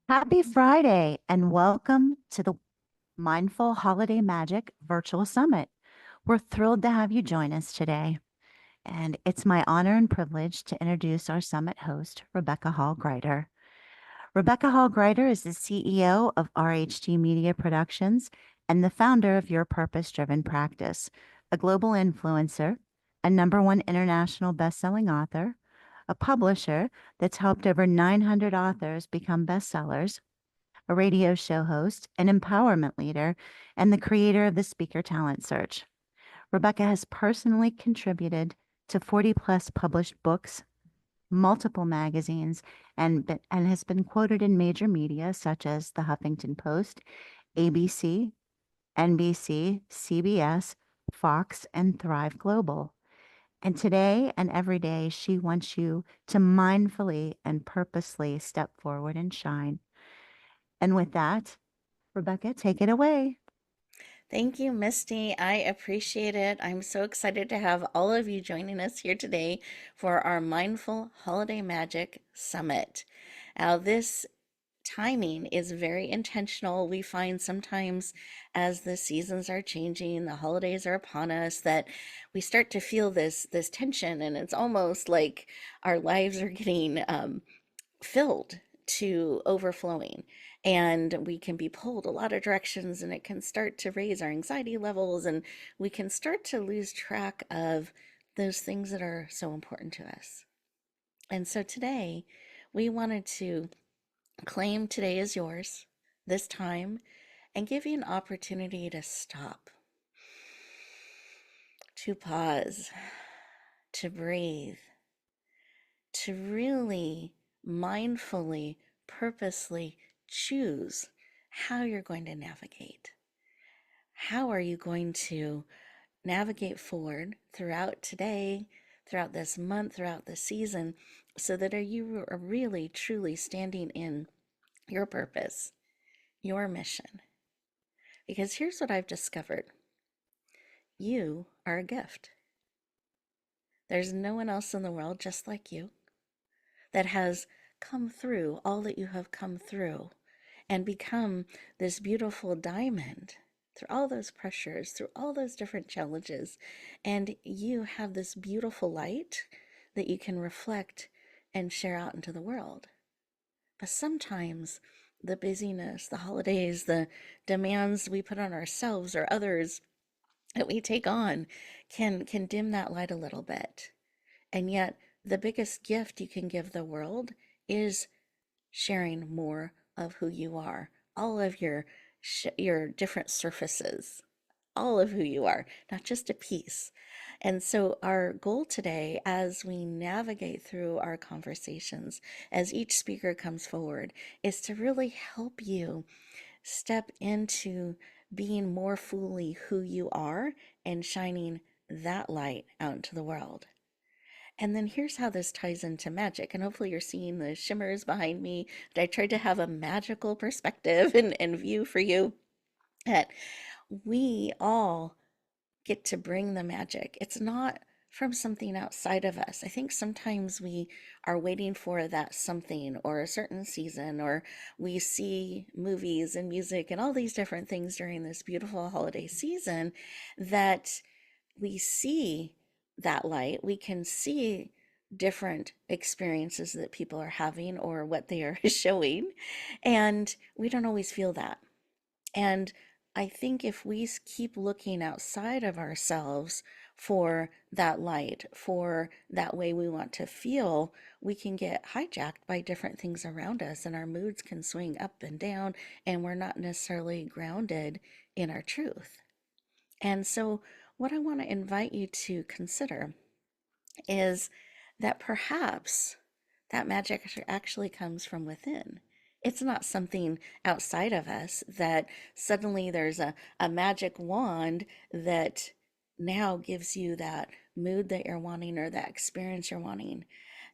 Happy Friday and welcome to the Mindful Holiday Magic Virtual Summit. We're thrilled to have you join us today. And it's my honor and privilege to introduce our summit host, Rebecca Hall Gruyter. Rebecca Hall Gruyter is the CEO of RHT Media Productions and the founder of Your Purpose Driven Practice, a global influencer, a #1 international best-selling author, a publisher that's helped over 900 authors become bestsellers, a radio show host, an empowerment leader, and the creator of the Speaker Talent Search. Rebecca has personally contributed to 40 plus published books, multiple magazines, and has been quoted in major media such as the Huffington Post, ABC, NBC, CBS, Fox, and Thrive Global. And today and every day, she wants you to mindfully and purposely step forward and shine. And with that, Rebecca, take it away. Thank you, Misty. I appreciate it. I'm so excited to have all of you joining us here today for our Mindful Holiday Magic Summit. Now, this timing is very intentional. We find sometimes as the seasons are changing, the holidays are upon us, that we start to feel this tension, and it's almost like our lives are getting filled to overflowing, and we can be pulled a lot of directions, and it can start to raise our anxiety levels, and we can start to lose track of those things that are so important to us. And so today we wanted to claim today is yours, this time, and give you an opportunity to stop, to pause, to breathe, to really mindfully, purposely choose how you're going to navigate. How are you going to navigate forward throughout today, throughout this month, throughout this season, so that you are really, truly standing in your purpose, your mission? Because here's what I've discovered: you are a gift. There's no one else in the world just like you that has come through all that you have come through and become this beautiful diamond through all those pressures, through all those different challenges. And you have this beautiful light that you can reflect and share out into the world. But sometimes the busyness, the holidays, the demands we put on ourselves or others that we take on can dim that light a little bit. And yet, the biggest gift you can give the world is sharing more of who you are, all of your different surfaces, all of who you are, not just a piece. And so, our goal today, as we navigate through our conversations, as each speaker comes forward, is to really help you step into being more fully who you are and shining that light out into the world. And then here's how this ties into magic. And hopefully you're seeing the shimmers behind me. I tried to have a magical perspective and view for you, that we all get to bring the magic. It's not from something outside of us. I think sometimes we are waiting for that something or a certain season, or we see movies and music and all these different things during this beautiful holiday season, that we see that light, we can see different experiences that people are having or what they are showing, and we don't always feel that. And I think if we keep looking outside of ourselves for that light, for that way we want to feel, we can get hijacked by different things around us, and our moods can swing up and down, and we're not necessarily grounded in our truth. And so, what I want to invite you to consider is that perhaps that magic actually comes from within. It's not something outside of us that suddenly there's a magic wand that now gives you that mood that you're wanting or that experience you're wanting.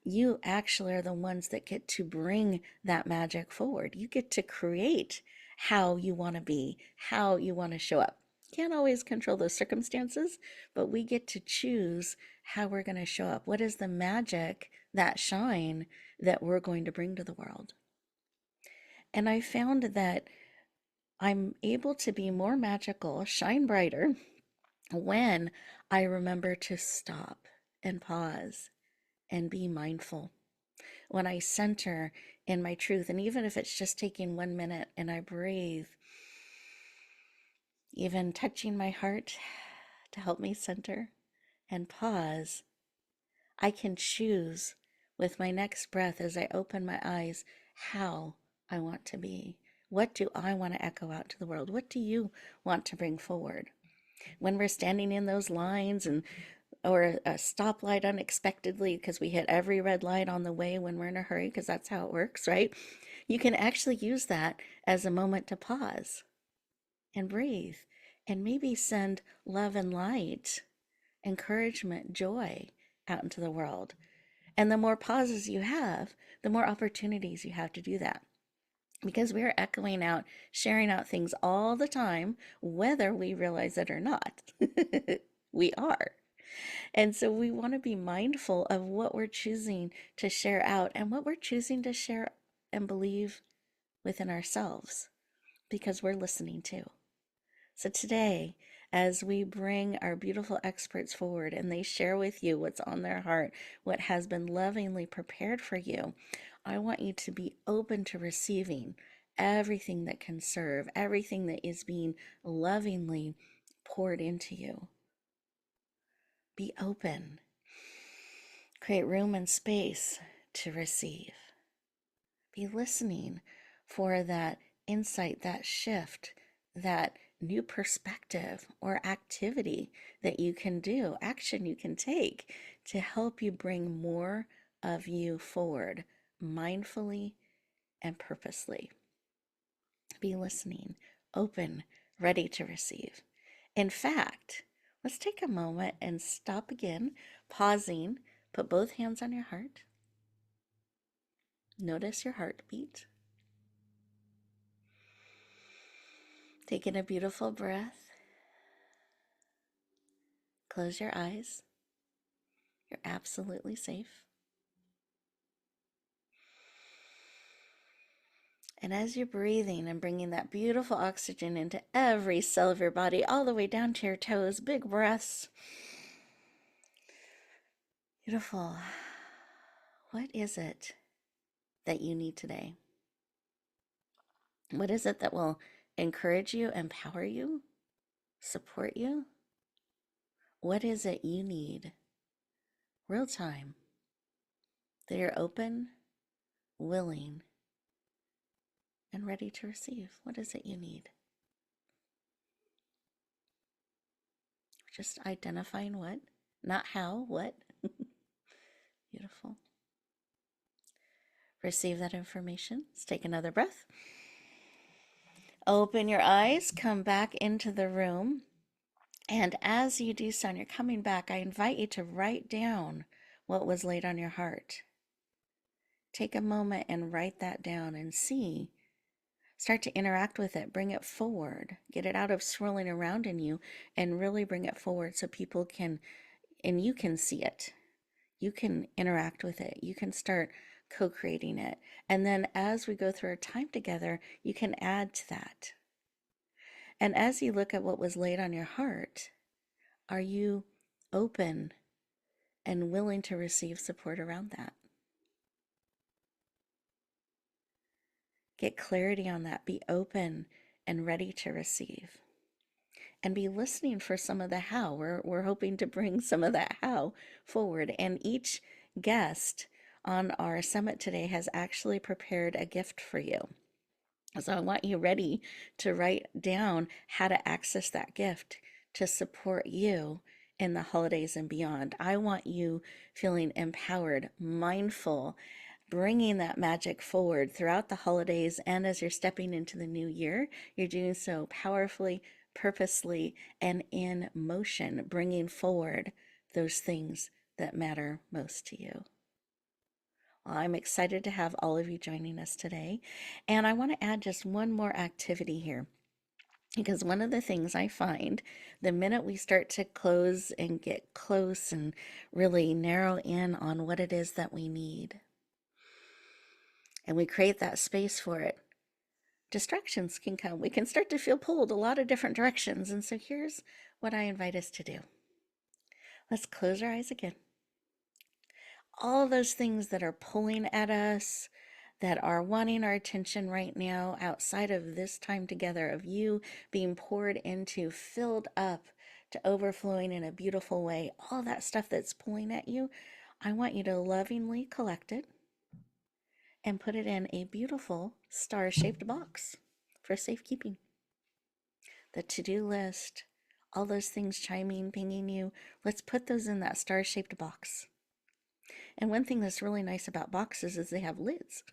You actually are the ones that get to bring that magic forward. You get to create how you want to be, how you want to show up. Can't always control those circumstances, but we get to choose how we're going to show up. What is the magic, that shine that we're going to bring to the world? And I found that I'm able to be more magical, shine brighter, when I remember to stop and pause and be mindful. When I center in my truth, and even if it's just taking 1 minute and I breathe, even touching my heart to help me center and pause, I can choose with my next breath as I open my eyes how I want to be. What do I want to echo out to the world? What do you want to bring forward? When we're standing in those lines and or a stoplight unexpectedly because we hit every red light on the way when we're in a hurry, because that's how it works, right? You can actually use that as a moment to pause and breathe and maybe send love and light, encouragement, joy out into the world. And the more pauses you have, the more opportunities you have to do that. Because we are echoing out, sharing out things all the time, whether we realize it or not. We are. And so we want to be mindful of what we're choosing to share out and what we're choosing to share and believe within ourselves because we're listening too. So today, as we bring our beautiful experts forward and they share with you what's on their heart, what has been lovingly prepared for you, I want you to be open to receiving everything that can serve, everything that is being lovingly poured into you. Be open. Create room and space to receive. Be listening for that insight, that shift, that new perspective or activity that you can do, action you can take to help you bring more of you forward mindfully and purposely. Be listening, open, ready to receive. In fact, let's take a moment and stop again, pausing, put both hands on your heart. Notice your heartbeat. Take in a beautiful breath. Close your eyes. You're absolutely safe. And as you're breathing and bringing that beautiful oxygen into every cell of your body, all the way down to your toes, big breaths. Beautiful. What is it that you need today? What is it that will encourage you, empower you, support you? What is it you need real time that you're open, willing, and ready to receive? What is it you need? Just identifying what, not how, what. Beautiful. Receive that information. Let's take another breath. Open your eyes, come back into the room. And as you do so, and you're coming back, I invite you to write down what was laid on your heart. Take a moment and write that down and see. Start to interact with it. Bring it forward. Get it out of swirling around in you and really bring it forward so people can, and you can see it. You can interact with it. You can start co-creating it. And then as we go through our time together, you can add to that. And as you look at what was laid on your heart, are you open and willing to receive support around that? Get clarity on that. Be open and ready to receive. And be listening for some of the how. We're hoping to bring some of that how forward. And each guest on our summit today has actually prepared a gift for you. So I want you ready to write down how to access that gift to support you in the holidays and beyond. I want you feeling empowered, mindful, bringing that magic forward throughout the holidays. And as you're stepping into the new year, you're doing so powerfully, purposely, and in motion, bringing forward those things that matter most to you. Well, I'm excited to have all of you joining us today. And I want to add just one more activity here. Because one of the things I find the minute we start to close and get close and really narrow in on what it is that we need, and we create that space for it, distractions can come. We can start to feel pulled a lot of different directions. And so here's what I invite us to do. Let's close our eyes again. All those things that are pulling at us, that are wanting our attention right now, outside of this time together of you being poured into, filled up to overflowing in a beautiful way, all that stuff that's pulling at you, I want you to lovingly collect it and put it in a beautiful star-shaped box for safekeeping. The to-do list, all those things chiming, pinging you, let's put those in that star-shaped box. And one thing that's really nice about boxes is they have lids.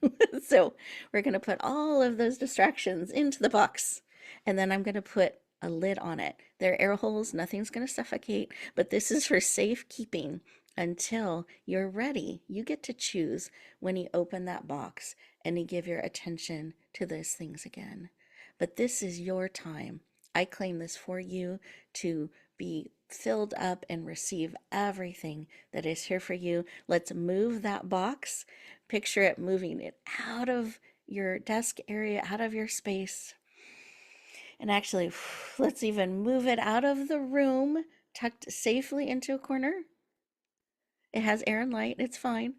So we're going to put all of those distractions into the box. And then I'm going to put a lid on it. There are air holes, nothing's going to suffocate, but this is for safekeeping until you're ready. You get to choose when you open that box and you give your attention to those things again. But this is your time. I claim this for you to be filled up and receive everything that is here for you. Let's move that box. Picture it moving it out of your desk area, out of your space. And actually, let's even move it out of the room, tucked safely into a corner. It has air and light, it's fine.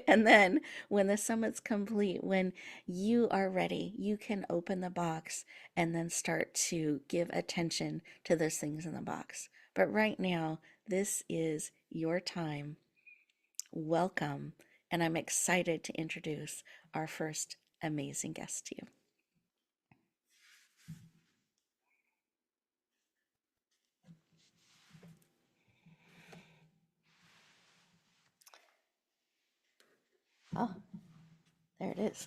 And then when the summit's complete, when you are ready, you can open the box and then start to give attention to those things in the box. But right now, this is your time. Welcome. And I'm excited to introduce our first amazing guest to you. Oh, there it is.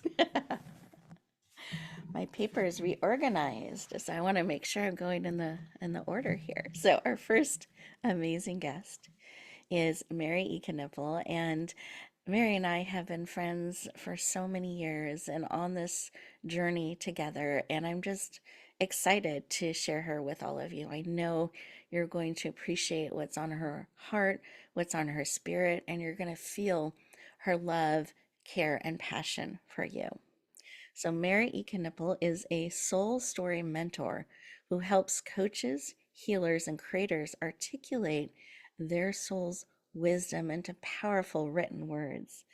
My paper is reorganized, so I want to make sure I'm going in the order here. So our first amazing guest is Mary E. Knipple, and Mary and I have been friends for so many years and on this journey together, and I'm just excited to share her with all of you. I know you're going to appreciate what's on her heart, what's on her spirit, and you're going to feel her love, care, and passion for you. So, Mary E. Knipple is a soul story mentor who helps coaches, healers, and creators articulate their soul's wisdom into powerful written words,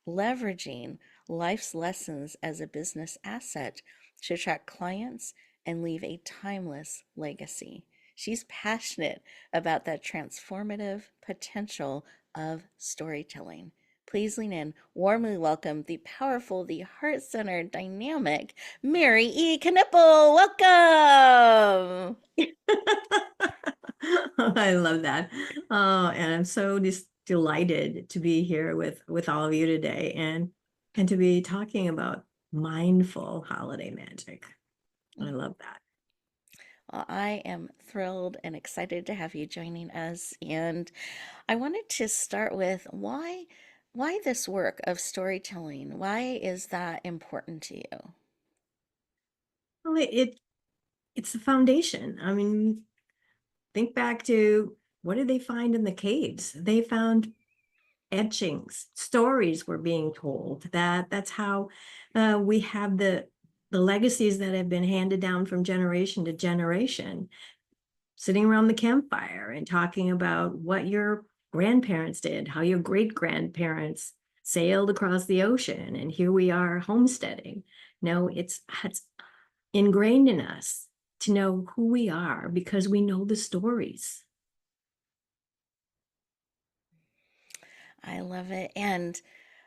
leveraging life's lessons as a business asset to attract clients and leave a timeless legacy. She's passionate about that transformative potential of storytelling. Please lean in, warmly welcome the powerful, the heart-centered, dynamic Mary E. Knipple. Welcome. I love that. Oh, and I'm so just delighted to be here with all of you today and to be talking about mindful holiday magic. I love that. Well, I am thrilled and excited to have you joining us. And I wanted to start with why this work of storytelling? Why is that important to you? Well, it's the foundation. I mean, think back to what did they find in the caves? They found etchings, stories were being told. That's how we have the legacies that have been handed down from generation to generation, sitting around the campfire and talking about what your grandparents did, how your great grandparents sailed across the ocean, and here we are homesteading. No, it's ingrained in us to know who we are because we know the stories. I love it. And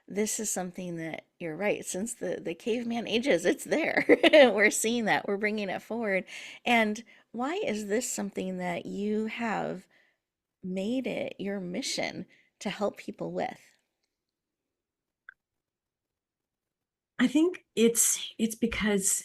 this is something that you're right. Since the caveman ages, it's there. We're seeing that. We're bringing it forward. And why is this something that you have made it your mission to help people with? I think it's because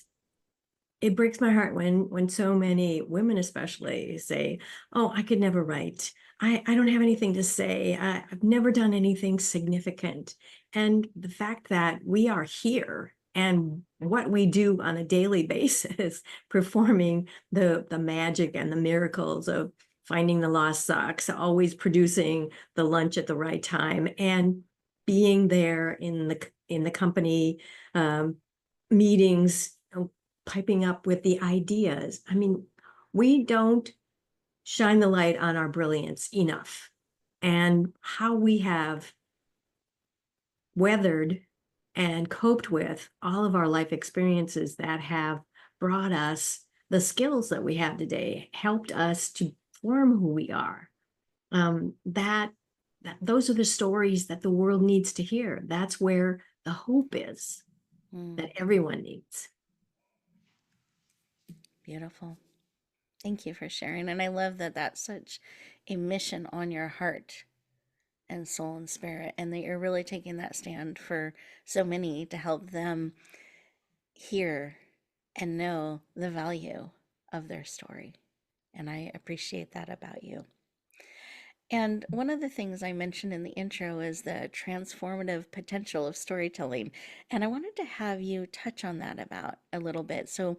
it breaks my heart when so many women especially say, oh, I could never write. I don't have anything to say. I've never done anything significant. And the fact that we are here and what we do on a daily basis, performing the magic and the miracles of finding the lost socks, always producing the lunch at the right time, and being there in the company meetings, piping up with the ideas. I mean, we don't shine the light on our brilliance enough, and how we have weathered and coped with all of our life experiences that have brought us the skills that we have today, helped us to form who we are. Those are the stories that the world needs to hear. That's where the hope is that everyone needs. Beautiful. Thank you for sharing. And I love that that's such a mission on your heart and soul and spirit, and that you're really taking that stand for so many to help them hear and know the value of their story. And I appreciate that about you. And one of the things I mentioned in the intro is the transformative potential of storytelling. And I wanted to have you touch on that about a little bit. So,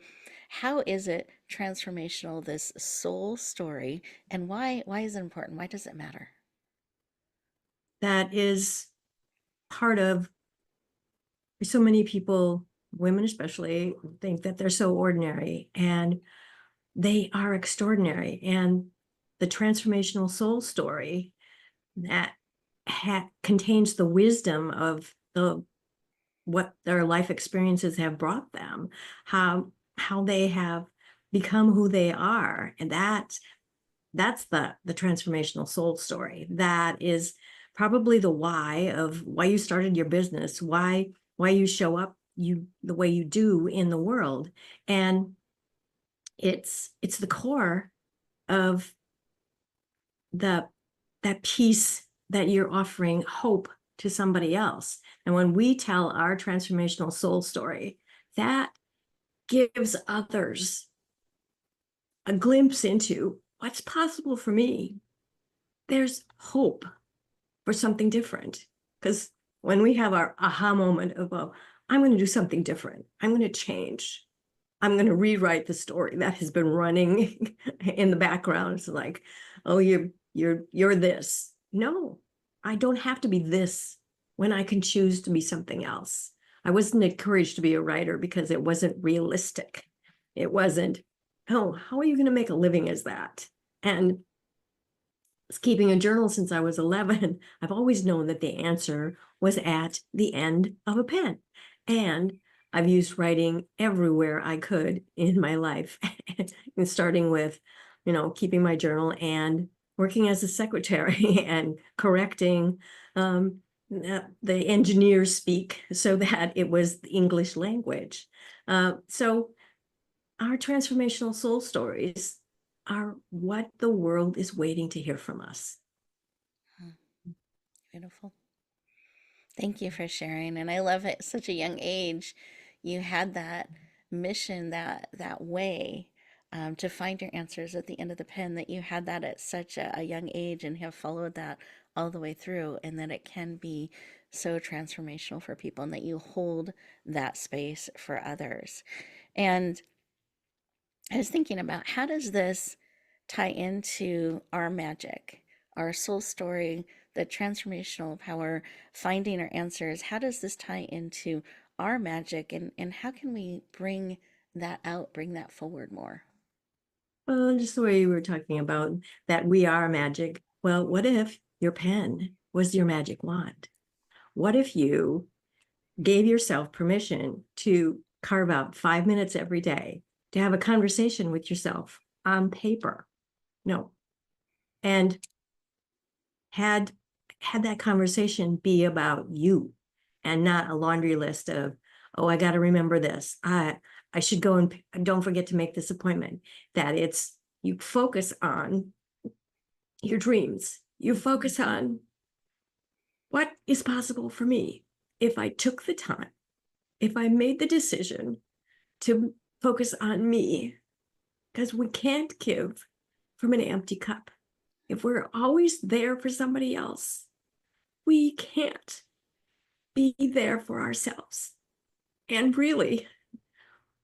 how is it transformational, this soul story, and why is it important? Why does it matter? That is part of so many people, women especially, think that they're so ordinary, and they are extraordinary. And the transformational soul story that contains the wisdom of what their life experiences have brought them, how they have become who they are, and that's the transformational soul story. That is probably the why of why you started your business, why you show up the way you do in the world. And it's the core of the that piece that you're offering hope to somebody else. And when we tell our transformational soul story, that gives others a glimpse into what's possible for me. There's hope for something different. Because when we have our aha moment of, oh, I'm going to do something different, I'm going to change, I'm going to rewrite the story that has been running in the background. It's like, oh, you're this. No, I don't have to be this when I can choose to be something else. I wasn't encouraged to be a writer because it wasn't realistic. It wasn't, oh, how are you going to make a living as that? And keeping a journal since I was 11, I've always known that the answer was at the end of a pen. And I've used writing everywhere I could in my life, and starting with, keeping my journal and working as a secretary and correcting the engineers speak so that it was the English language. So our transformational soul stories are what the world is waiting to hear from us. Beautiful. Thank you for sharing. And I love it. At such a young age, you had that mission, that way to find your answers at the end of the pen. That you had that at such a young age and have followed that all the way through, and that it can be so transformational for people, and that you hold that space for others. And I was thinking about, how does this tie into our magic, our soul story, the transformational power, finding our answers? How does this tie into our magic, and how can we bring that out, bring that forward more? Well, just the way you were talking about that we are magic. Well, what if your pen was your magic wand? What if you gave yourself permission to carve out 5 minutes every day to have a conversation with yourself on paper? No. And had that conversation be about you, and not a laundry list of, oh, I got to remember this, I should go and don't forget to make this appointment. That it's, you focus on your dreams, you focus on what is possible for me if I took the time, if I made the decision to focus on me. Because we can't give from an empty cup. If we're always there for somebody else, we can't be there for ourselves. And really,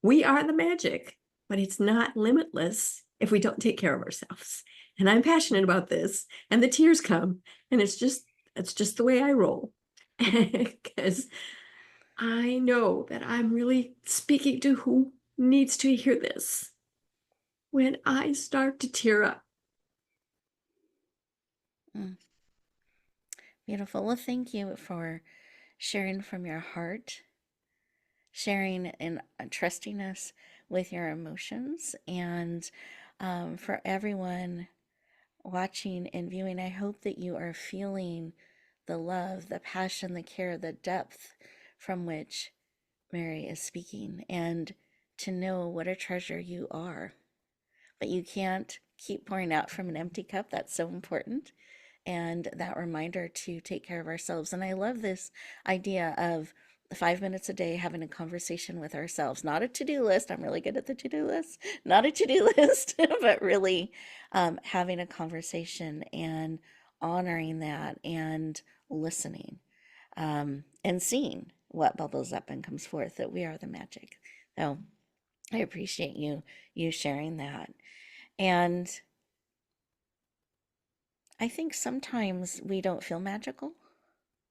we are the magic, but it's not limitless if we don't take care of ourselves. And I'm passionate about this, and the tears come, and it's just the way I roll. Because I know that I'm really speaking to who needs to hear this. When I start to tear up. Mm. Beautiful. Well, thank you for sharing from your heart, sharing and trusting us with your emotions. And for everyone watching and viewing, I hope that you are feeling the love, the passion, the care, the depth from which Mary is speaking, and to know what a treasure you are. But you can't keep pouring out from an empty cup. That's so important. And that reminder to take care of ourselves. And I love this idea of 5 minutes a day having a conversation with ourselves, not a to-do list. I'm really good at the to-do list, not a to-do list, but really having a conversation and honoring that and listening, and seeing what bubbles up and comes forth, that we are the magic. So I appreciate you sharing that. And I think sometimes we don't feel magical.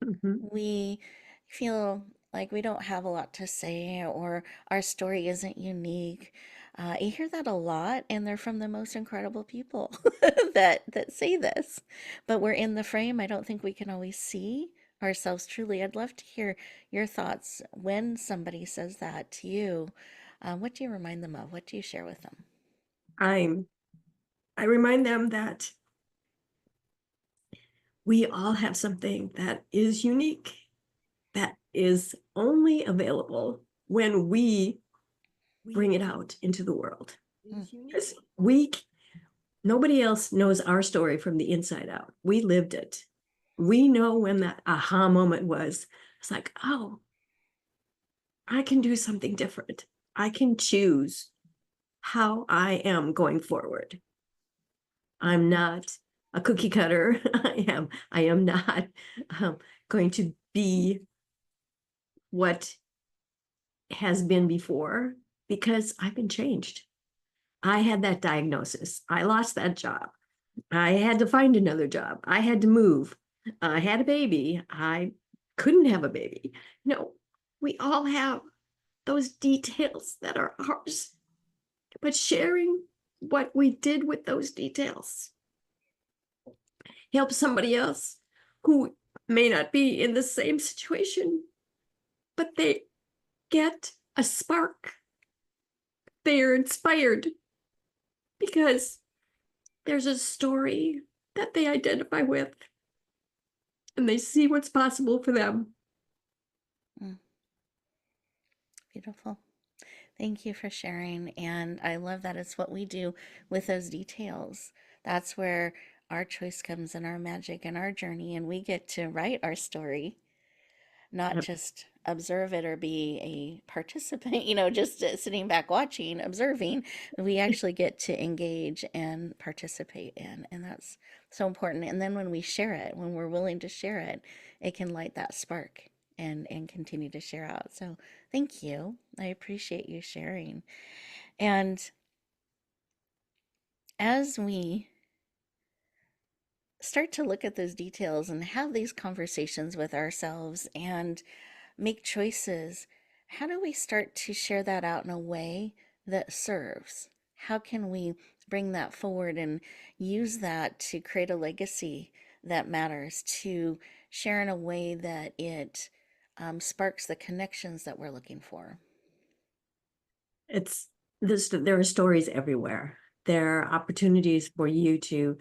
Mhm. We feel like we don't have a lot to say, or our story isn't unique. I hear that a lot, and they're from the most incredible people that say this. But we're in the frame. I don't think we can always see ourselves truly. I'd love to hear your thoughts when somebody says that to you. What do you remind them of? What do you share with them? I remind them that we all have something that is unique, that is only available when we bring it out into the world. Mm, Because nobody else knows our story from the inside out. We lived it. We know when that aha moment was. It's like, oh, I can do something different. I can choose how I am going forward. I'm not a cookie cutter. I am not going to be what has been before, because I've been changed. I had that diagnosis. I lost that job. I had to find another job. I had to move. I had a baby. I couldn't have a baby. No, we all have those details that are ours, but sharing what we did with those details help somebody else who may not be in the same situation, but they get a spark. They are inspired because there's a story that they identify with, and they see what's possible for them. mm, beautiful. Thank you for sharing. And I love that it's what we do with those details. That's where our choice comes in, our magic and our journey. And we get to write our story, not just observe it or be a participant, just sitting back watching, observing. We actually get to engage and participate in. And that's so important. And then when we share it, when we're willing to share it, it can light that spark and continue to share out. So thank you. I appreciate you sharing. And as we start to look at those details and have these conversations with ourselves and make choices, how do we start to share that out in a way that serves? How can we bring that forward and use that to create a legacy that matters, to share in a way that it sparks the connections that we're looking for? It's this, there are stories everywhere. There are opportunities for you to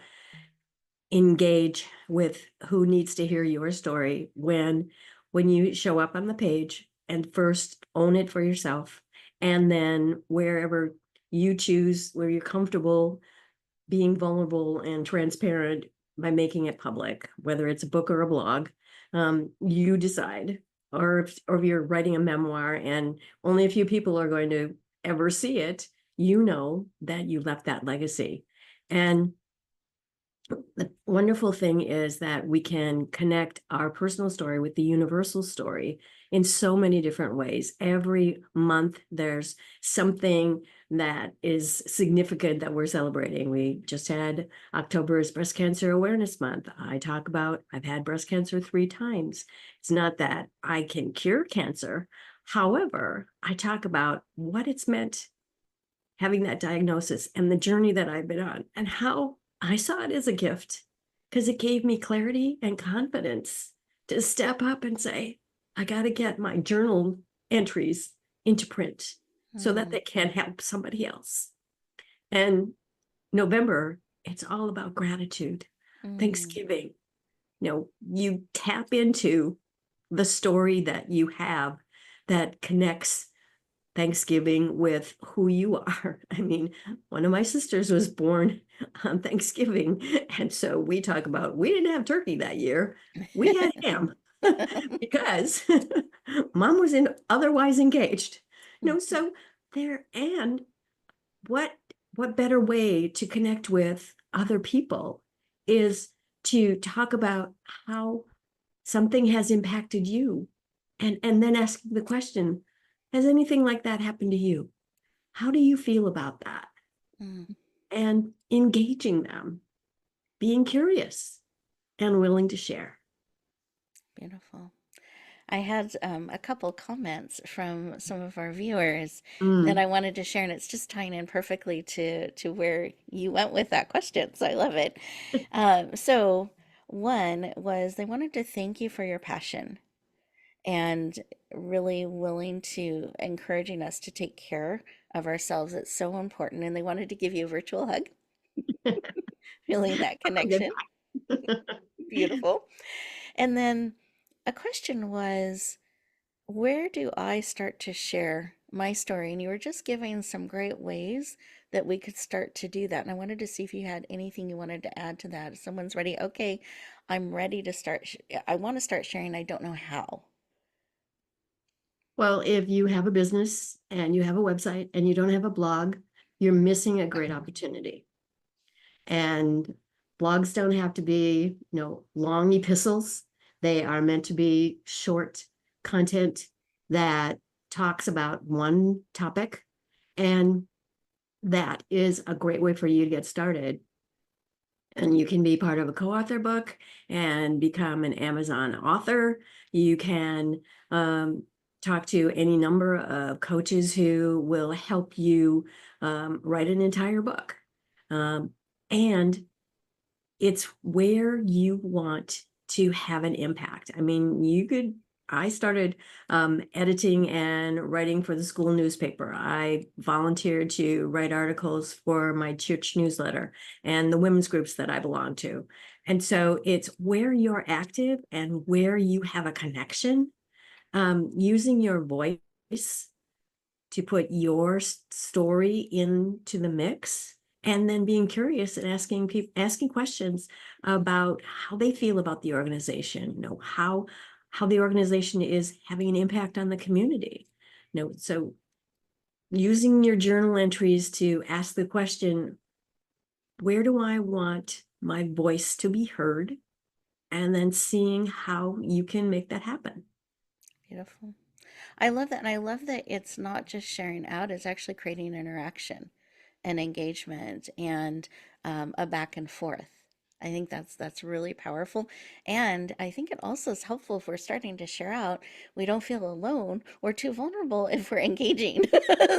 engage with who needs to hear your story when you show up on the page and first own it for yourself, and then wherever you choose, where you're comfortable being vulnerable and transparent by making it public, whether it's a book or a blog, you decide. Or if you're writing a memoir and only a few people are going to ever see it, you know that you left that legacy. And the wonderful thing is that we can connect our personal story with the universal story in so many different ways. Every month, there's something that is significant that we're celebrating. We just had October's Breast Cancer Awareness Month. I've had breast cancer 3 times. It's not that I can cure cancer. However, I talk about what it's meant having that diagnosis and the journey that I've been on, and how I saw it as a gift because it gave me clarity and confidence to step up and say, I got to get my journal entries into print so that they can help somebody else. And November, it's all about gratitude, Thanksgiving. You tap into the story that you have that connects Thanksgiving with who you are. I mean, one of my sisters was born on Thanksgiving. And so we talk about, we didn't have turkey that year. We had ham because mom was otherwise engaged. So there, and what better way to connect with other people is to talk about how something has impacted you, and then asking the question, has anything like that happened to you? How do you feel about that? And engaging them, being curious and willing to share. Beautiful. I had a couple comments from some of our viewers that Mm. I wanted to share, and it's just tying in perfectly to where you went with that question. So I love it. So one was they wanted to thank you for your passion and really willing to encouraging us to take care of ourselves. It's so important, and they wanted to give you a virtual hug, feeling that connection. Beautiful. And then a question was, where do I start to share my story? And you were just giving some great ways that we could start to do that. And I wanted to see if you had anything you wanted to add to that. If someone's ready, okay, I'm ready to start. I want to start sharing. I don't know how. Well, if you have a business and you have a website and you don't have a blog, you're missing a great opportunity. And blogs don't have to be, long epistles. They are meant to be short content that talks about one topic. And that is a great way for you to get started. And you can be part of a co-author book and become an Amazon author. You can talk to any number of coaches who will help you write an entire book. And it's where you want to have an impact. I mean, I started editing and writing for the school newspaper. I volunteered to write articles for my church newsletter and the women's groups that I belong to. And so it's where you're active and where you have a connection, using your voice to put your story into the mix, and then being curious and asking questions about how they feel about the organization, how the organization is having an impact on the community. So using your journal entries to ask the question, where do I want my voice to be heard? And then seeing how you can make that happen. Beautiful. I love that. And I love that it's not just sharing out, it's actually creating interaction and engagement and a back and forth. I think that's really powerful. And I think it also is helpful if we're starting to share out. We don't feel alone or too vulnerable if we're engaging.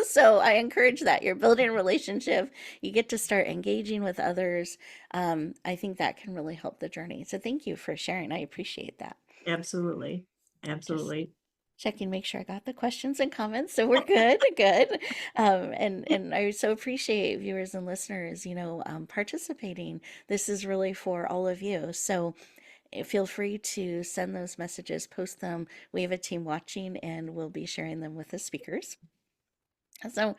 So I encourage that. You're building a relationship. You get to start engaging with others. I think that can really help the journey. So thank you for sharing. I appreciate that. Absolutely. Just Absolutely. checking, make sure I got the questions and comments. So we're good, good. And I so appreciate viewers and listeners, participating. This is really for all of you. So feel free to send those messages, post them. We have a team watching, and we'll be sharing them with the speakers. So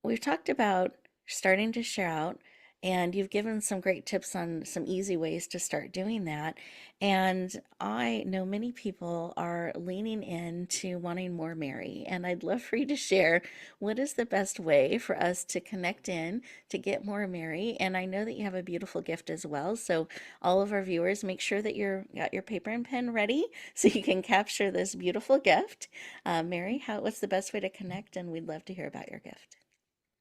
we've talked about starting to share out, and you've given some great tips on some easy ways to start doing that. And I know many people are leaning into wanting more Mary, and I'd love for you to share what is the best way for us to connect in to get more Mary. And I know that you have a beautiful gift as well. So all of our viewers, make sure that you're got your paper and pen ready so you can capture this beautiful gift. Mary, what's the best way to connect? And we'd love to hear about your gift.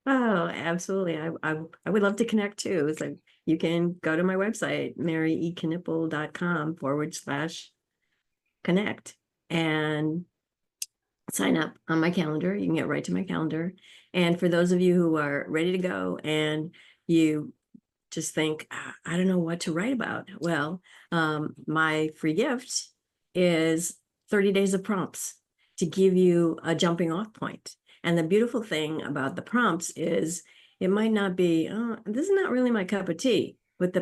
Oh, absolutely. I would love to connect too. So you can go to my website, maryeeknipple.com/connect, and sign up on my calendar. You can get right to my calendar. And for those of you who are ready to go and you just think, I don't know what to write about. Well, my free gift is 30 days of prompts to give you a jumping off point. And the beautiful thing about the prompts is it might not be, oh, this is not really my cup of tea, but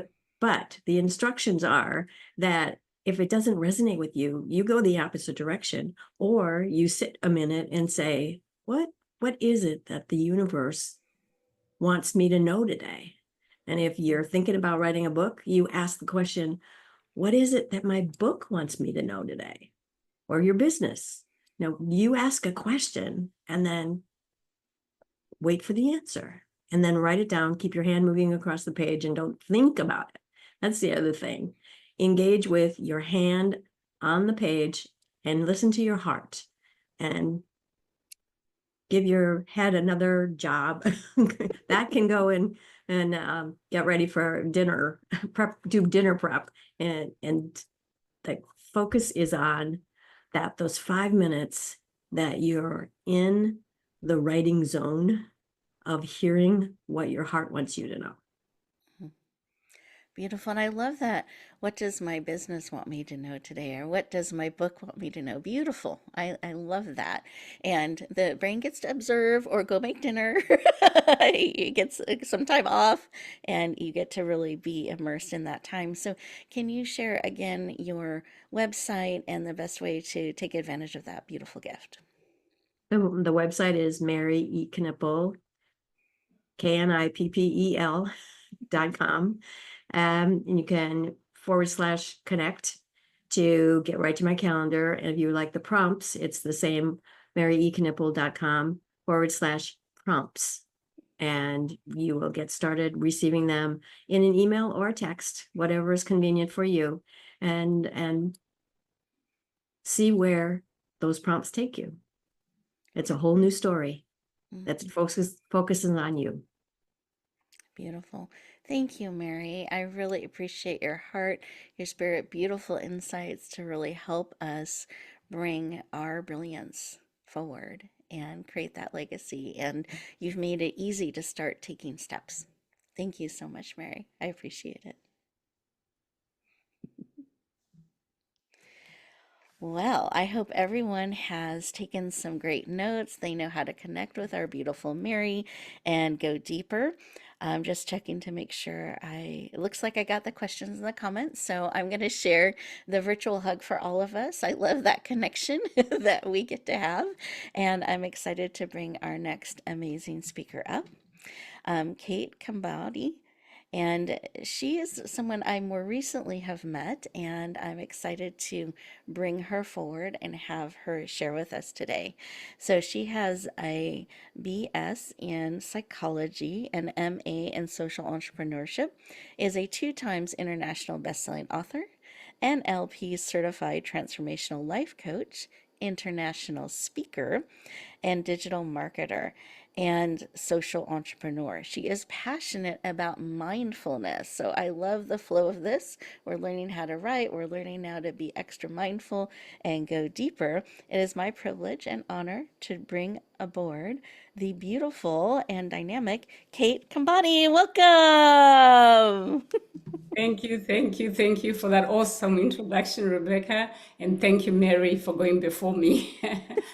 the instructions are that if it doesn't resonate with you, you go the opposite direction, or you sit a minute and say, what is it that the universe wants me to know today? And if you're thinking about writing a book, you ask the question, what is it that my book wants me to know today? Or your business. You ask a question and then wait for the answer and then write it down. Keep your hand moving across the page and don't think about it. That's the other thing. Engage with your hand on the page and listen to your heart and give your head another job. That can go in and get ready for dinner prep, do dinner prep, and the focus is on those 5 minutes that you're in the writing zone of hearing what your heart wants you to know. Beautiful. And I love that. What does my business want me to know today? Or what does my book want me to know? Beautiful. I love that. And the brain gets to observe or go make dinner. It gets some time off and you get to really be immersed in that time. So, can you share again your website and the best way to take advantage of that beautiful gift? The website is Mary E. Knippel, KNIPPEL.com. And you can /connect to get right to my calendar. And if you like the prompts, it's the same, maryeeknippel.com /prompts. And you will get started receiving them in an email or a text, whatever is convenient for you, and see where those prompts take you. It's a whole new story that focuses on you. Beautiful. Thank you, Mary. I really appreciate your heart, your spirit, beautiful insights to really help us bring our brilliance forward and create that legacy. And you've made it easy to start taking steps. Thank you so much, Mary. I appreciate it. Well, I hope everyone has taken some great notes. They know how to connect with our beautiful Mary and go deeper. I'm just checking to make sure it looks like I got the questions in the comments. So I'm going to share the virtual hug for all of us. I love that connection that we get to have. And I'm excited to bring our next amazing speaker up, Kate Kambadi. And she is someone I more recently have met, and I'm excited to bring her forward and have her share with us today. So she has a BS in psychology, an MA in social entrepreneurship, is a 2 times international bestselling author, NLP certified transformational life coach, international speaker, and digital marketer and social entrepreneur. She is passionate about mindfulness. So I love the flow of this. We're learning how to write, we're learning now to be extra mindful and go deeper. It is my privilege and honor to bring aboard the beautiful and dynamic Kate Kambani. Welcome. Thank you, thank you, thank you for that awesome introduction, Rebecca. And thank you, Mary, for going before me.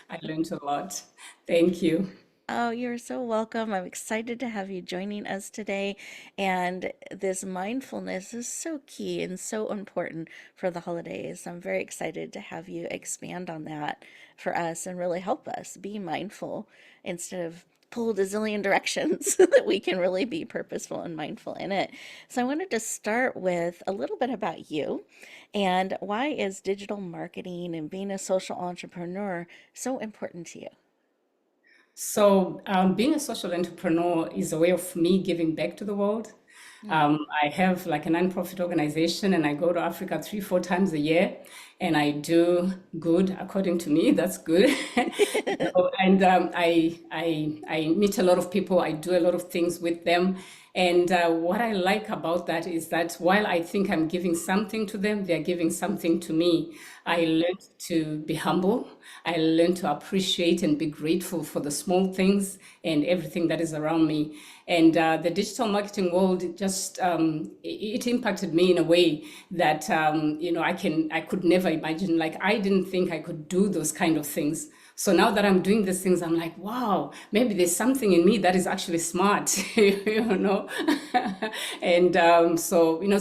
I learned a lot. Thank you. Oh, you're so welcome. I'm excited to have you joining us today. And this mindfulness is so key and so important for the holidays. I'm very excited to have you expand on that for us and really help us be mindful instead of pulled a zillion directions that we can really be purposeful and mindful in it. So I wanted to start with a little bit about you and why is digital marketing and being a social entrepreneur so important to you? So, being a social entrepreneur is a way of me giving back to the world. I have like a nonprofit organization and I go to Africa 3, 4 times a year. and I do good according to me. That's good. And I meet a lot of people. I do a lot of things with them. And what I like about that is that while I think I'm giving something to them, they're giving something to me. I learned to be humble. I learned to appreciate and be grateful for the small things and everything that is around me. And the digital marketing world just it impacted me in a way that I could never imagine. Like I didn't think I could do those kind of things. So now that I'm doing these things, I'm like, wow, maybe there's something in me that is actually smart, you know. And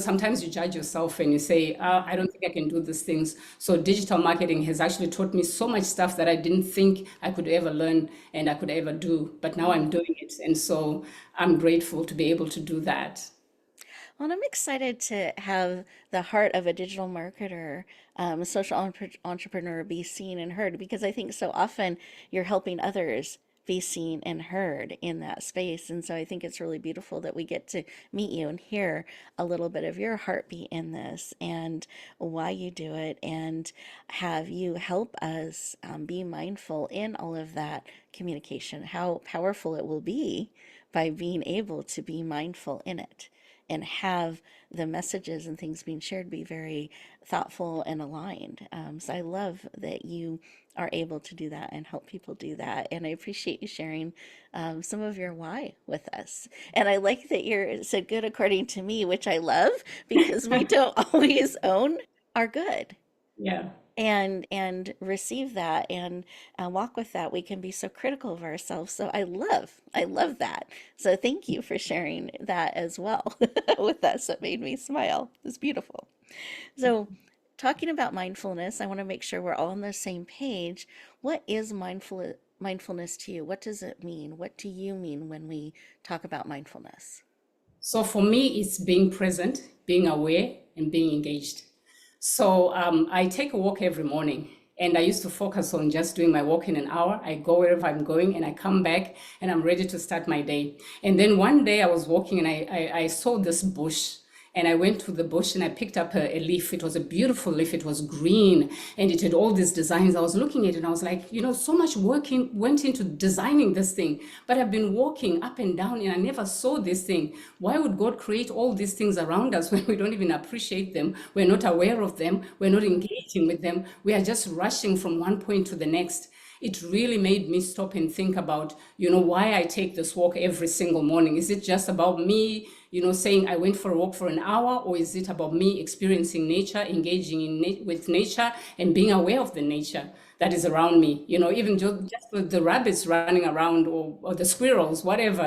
sometimes you judge yourself and you say, I don't think I can do these things. So digital marketing has actually taught me so much stuff that I didn't think I could ever learn and I could ever do. But now I'm doing it. And so I'm grateful to be able to do that. Well, I'm excited to have the heart of a digital marketer, entrepreneur be seen and heard because I think so often you're helping others be seen and heard in that space. And so I think it's really beautiful that we get to meet you and hear a little bit of your heartbeat in this and why you do it and have you help us be mindful in all of that communication, how powerful it will be by being able to be mindful in it and have the messages and things being shared be very thoughtful and aligned. So I love that you are able to do that and help people do that. And I appreciate you sharing some of your why with us. And I like that you're so good according to me, which I love because we don't always own our good Yeah. and receive that and walk with that. We can be so critical of ourselves. So I love that. So thank you for sharing that as well with us. It made me smile. It's beautiful. So talking about mindfulness, I want to make sure we're all on the same page. What is mindfulness to you? What does it mean? What do you mean when we talk about mindfulness? So for me, it's being present, being aware, and being engaged. So I take a walk every morning, and I used to focus on just doing my walk in an hour. I go wherever I'm going, and I come back, and I'm ready to start my day. And then one day I was walking, and I saw this bush. And I went to the bush and I picked up a leaf. It was a beautiful leaf. It was green and it had all these designs. I was looking at it and I was like, so much went into designing this thing. But I've been walking up and down and I never saw this thing. Why would God create all these things around us when we don't even appreciate them? We're not aware of them. We're not engaging with them. We are just rushing from one point to the next. It really made me stop and think about, why I take this walk every single morning. Is it just about me, saying I went for a walk for an hour, or is it about me experiencing nature, engaging with nature and being aware of the nature that is around me? Even just with the rabbits running around or the squirrels, whatever,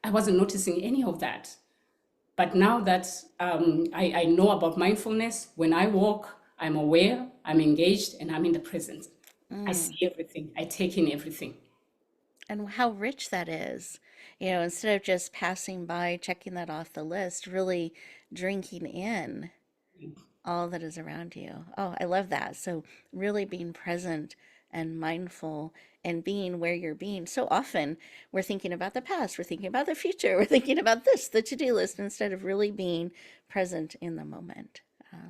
I wasn't noticing any of that. But now that I know about mindfulness, when I walk, I'm aware, I'm engaged, and I'm in the present. I Mm. see everything. I take in everything. And how rich that is. Instead of just passing by, checking that off the list, really drinking in all that is around you. Oh, I love that. So, really being present and mindful and being where you're being. So often we're thinking about the past, we're thinking about the future, we're thinking about this, the to do list, instead of really being present in the moment.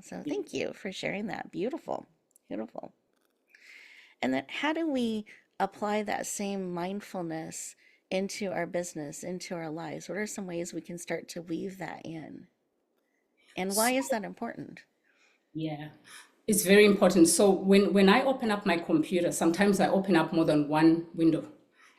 So, thank you for sharing that. Beautiful. Beautiful. And then how do we apply that same mindfulness into our business, into our lives? What are some ways we can start to weave that in? And why is that important? Yeah, it's very important. So when I open up my computer, sometimes I open up more than one window.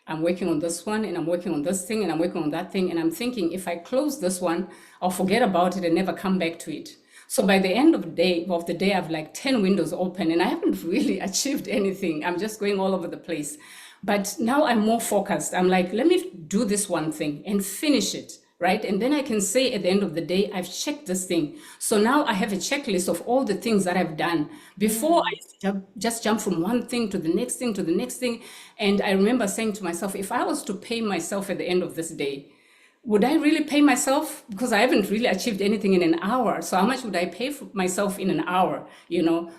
I'm working on this one and I'm working on this thing and I'm working on that thing. And I'm thinking if I close this one, I'll forget about it and never come back to it. So by the end of the day, I have like 10 windows open and I haven't really achieved anything. I'm just going all over the place. But now I'm more focused. I'm like, let me do this one thing and finish it, right? And then I can say at the end of the day, I've checked this thing. So now I have a checklist of all the things that I've done. Before, I Mm, used to just jump from one thing to the next thing to the next thing. And I remember saying to myself, if I was to pay myself at the end of this day, would I really pay myself? Because I haven't really achieved anything in an hour. So how much would I pay for myself in an hour?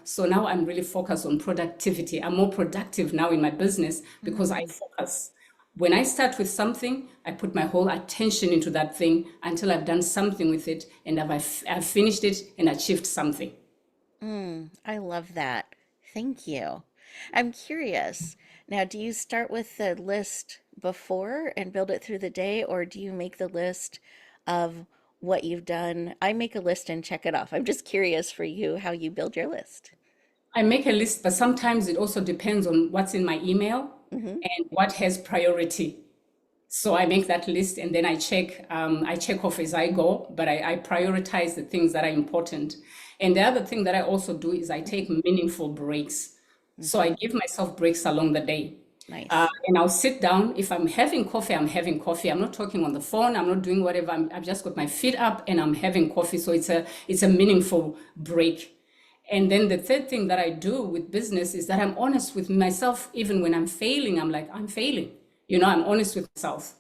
So now I'm really focused on productivity. I'm more productive now in my business because I mm. focus. When I start with something, I put my whole attention into that thing until I've done something with it and I've finished it and achieved something. I love that. Thank you. I'm curious. Now, do you start with the list before and build it through the day, or do you make the list of what you've done? I make a list and check it off. I'm just curious for you how you build your list. I make a list, but sometimes it also depends on what's in my email Hmm. and what has priority. So I make that list and then I check off as I go, but I prioritize the things that are important. And the other thing that I also do is I take meaningful breaks. So I Hmm. give myself breaks along the day. Nice. And I'll sit down. If I'm having coffee, I'm having coffee. I'm not talking on the phone. I'm not doing whatever. I've just got my feet up and I'm having coffee. So it's a meaningful break. And then the third thing that I do with business is that I'm honest with myself. Even when I'm failing, I'm like, I'm failing. I'm honest with myself.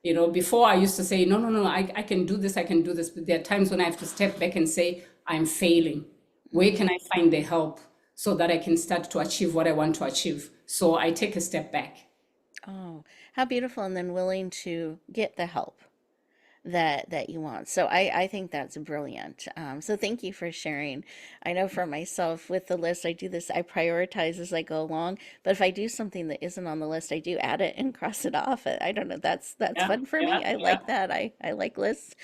Before I used to say, no, no, no, I can do this, I can do this. But there are times when I have to step back and say, I'm failing. Where Mm. can I find the help so that I can start to achieve what I want to achieve? So I take a step back. Oh, how beautiful. And then willing to get the help that you want. So I think that's brilliant. So thank you for sharing. I know for myself with the list, I do this, I prioritize as I go along. But if I do something that isn't on the list, I do add it and cross it off. I don't know. That's Yeah, fun for yeah, me. I yeah. like that. I like lists.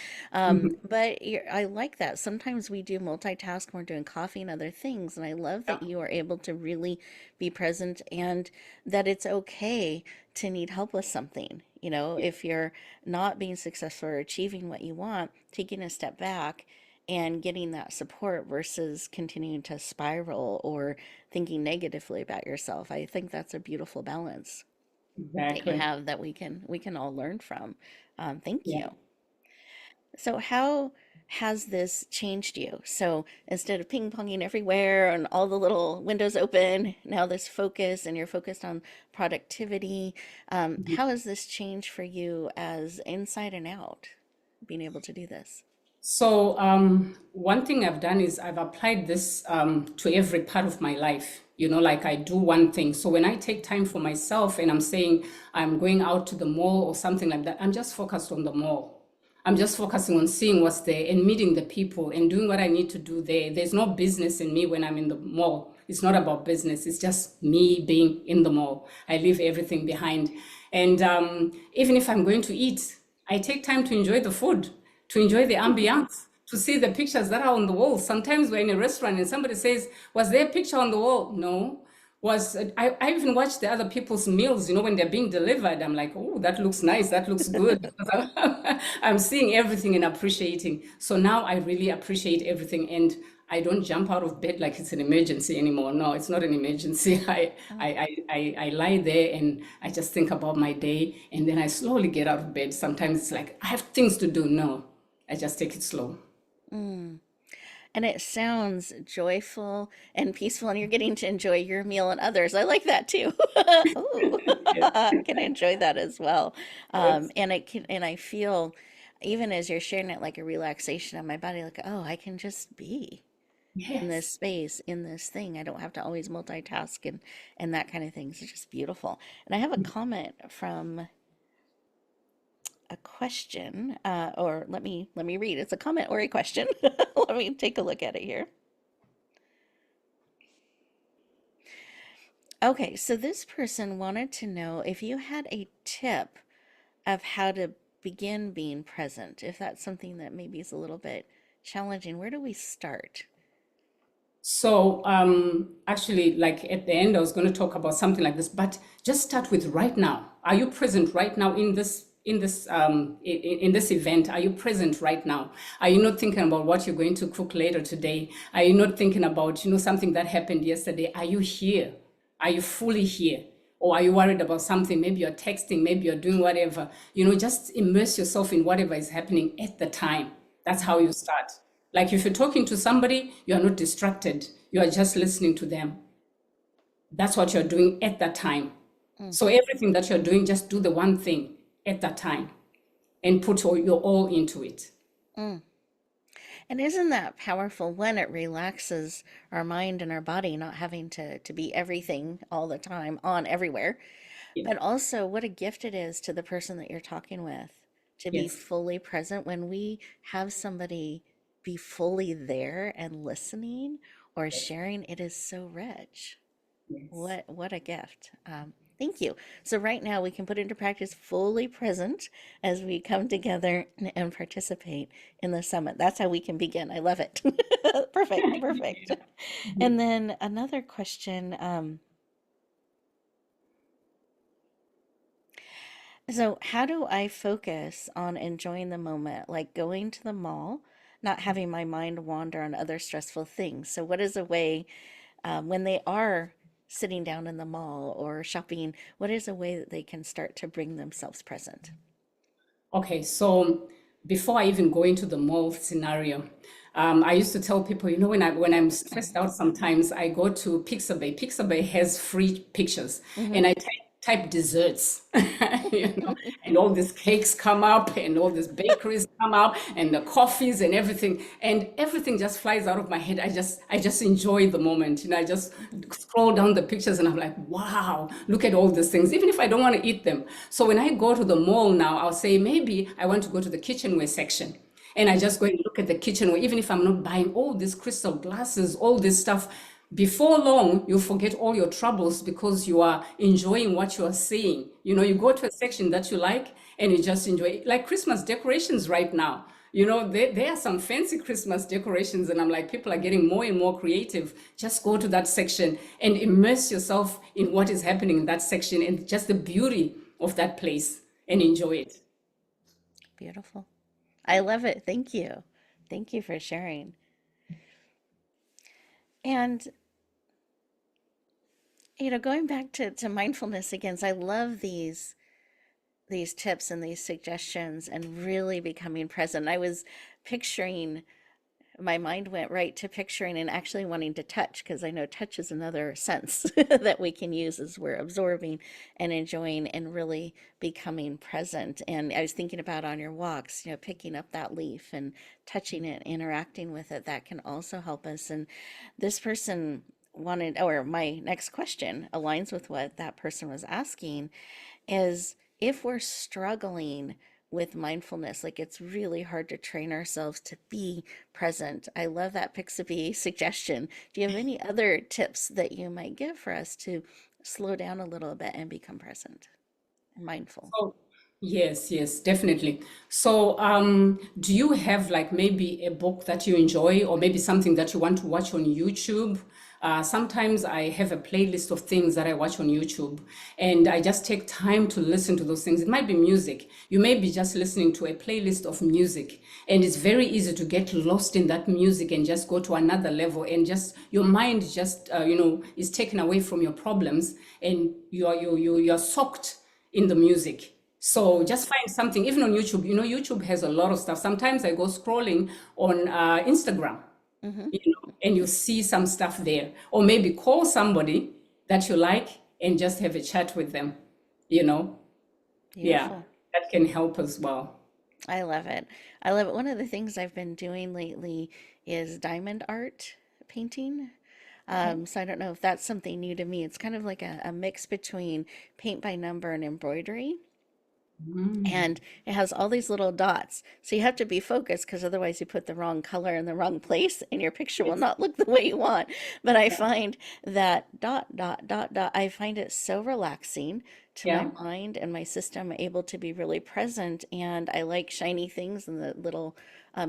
Mhm. But I like that. Sometimes we do multitask when we're doing coffee and other things. And I love Yeah, that you are able to really be present and that it's okay to need help with something. If you're not being successful or achieving what you want, taking a step back and getting that support versus continuing to spiral or thinking negatively about yourself. I think that's a beautiful balance that you exactly. have that we can all learn from. Thank Yeah. you. So how has this changed you? So instead of ping ponging everywhere and all the little windows open, now this focus and you're focused on productivity. How has this changed for you as inside and out, being able to do this? So, one thing I've done is I've applied this to every part of my life. Like I do one thing. So when I take time for myself and I'm saying I'm going out to the mall or something like that, I'm just focused on the mall. I'm just focusing on seeing what's there and meeting the people and doing what I need to do there. There's no business in me when I'm in the mall. It's not about business. It's just me being in the mall. I leave everything behind. And even if I'm going to eat, I take time to enjoy the food, to enjoy the ambiance, to see the pictures that are on the wall. Sometimes we're in a restaurant and somebody says, was there a picture on the wall? No. I even watch the other people's meals, when they're being delivered. I'm like, oh, that looks nice. That looks good. I'm seeing everything and appreciating. So now I really appreciate everything. And I don't jump out of bed like it's an emergency anymore. No, it's not an emergency. Oh, I lie there and I just think about my day and then I slowly get out of bed. Sometimes it's like, I have things to do. No, I just take it slow. mm. And it sounds joyful and peaceful, and you're getting to enjoy your meal and others. I like that too. Ooh, Yes, I can enjoy that as well. yes, And I feel, even as you're sharing it, like a relaxation of my body, like, oh, I can just be in this yes. space, in this thing. I don't have to always multitask and that kind of thing. It's just beautiful. And I have a comment from a question, or let me read. It's a comment or a question. Let me take a look at it here. Okay, so this person wanted to know if you had a tip of how to begin being present, if that's something that maybe is a little bit challenging. Where do we start? So, actually, like at the end, I was going to talk about something like this, but just start with right now. Are you present right now in this event? Are you present right now? Are you not thinking about what you're going to cook later today? Are you not thinking about, something that happened yesterday? Are you here? Are you fully here? Or are you worried about something? Maybe you're texting, maybe you're doing whatever. Just immerse yourself in whatever is happening at the time. That's how you start. Like if you're talking to somebody, you are not distracted. You are just listening to them. That's what you're doing at that time. Mm, So everything that you're doing, just do the one thing at that time and put your all into it. mm. And isn't that powerful when it relaxes our mind and our body, not having to be everything all the time on everywhere? Yeah. But also, what a gift it is to the person that you're talking with to be Yes. fully present when we have somebody be fully there and listening or Yes. sharing, it is so rich. Yes. What a gift. Thank you. So right now we can put into practice fully present as we come together and participate in the summit. That's how we can begin. I love it. Perfect, perfect. And then another question. So how do I focus on enjoying the moment, like going to the mall, not having my mind wander on other stressful things? So what is a way when they are sitting down in the mall or shopping, what is a way that they can start to bring themselves present? Okay, so before I even go into the mall scenario, I used to tell people, when I'm stressed out, sometimes I go to Pixabay. Pixabay has free pictures, Hmm. and I type desserts, and all these cakes come up, and all these bakeries come up, and the coffees and everything just flies out of my head. I just enjoy the moment, I just scroll down the pictures, and I'm like, wow, look at all these things, even if I don't want to eat them. So when I go to the mall now, I'll say maybe I want to go to the kitchenware section. And I just go and look at the kitchenware, even if I'm not buying all these crystal glasses, all this stuff. Before long, you'll forget all your troubles because you are enjoying what you are seeing. You go to a section that you like and you just enjoy it. Like Christmas decorations right now. There are some fancy Christmas decorations, and I'm like, people are getting more and more creative. Just go to that section and immerse yourself in what is happening in that section and just the beauty of that place and enjoy it. Beautiful. I love it. Thank you. Thank you for sharing. And, going back to mindfulness again, so I love these tips and these suggestions and really becoming present. I was picturing my mind went right to picturing and actually wanting to touch because I know touch is another sense that we can use as we're absorbing and enjoying and really becoming present. And I was thinking about on your walks, picking up that leaf and touching it, interacting with it, that can also help us. And this person wanted, or my next question aligns with what that person was asking is if we're struggling with mindfulness, like it's really hard to train ourselves to be present. I love that Pixabay suggestion. Do you have any other tips that you might give for us to slow down a little bit and become present and mindful? Oh, yes, yes, definitely. So, do you have like maybe a book that you enjoy, or maybe something that you want to watch on YouTube? Sometimes I have a playlist of things that I watch on YouTube, and I just take time to listen to those things. It might be music. You may be just listening to a playlist of music, and it's very easy to get lost in that music and just go to another level, and just your mind just is taken away from your problems, and you're soaked in the music. So just find something, even on YouTube. YouTube has a lot of stuff. Sometimes I go scrolling on Instagram, Hmm. and you see some stuff there. Or maybe call somebody that you like and just have a chat with them, you know? Yeah, Beautiful. that can help as well. I love it. I love it. One of the things I've been doing lately is diamond art painting. Okay. So I don't know if that's something new to me. It's kind of like a mix between paint by number and embroidery. Mm. And it has all these little dots. So you have to be focused because otherwise you put the wrong color in the wrong place and your picture will Yes. not look the way you want. But I Yeah. find that dot, dot, dot, dot, I find it so relaxing to my Yeah. mind and my system, able to be really present. And I like shiny things, and the little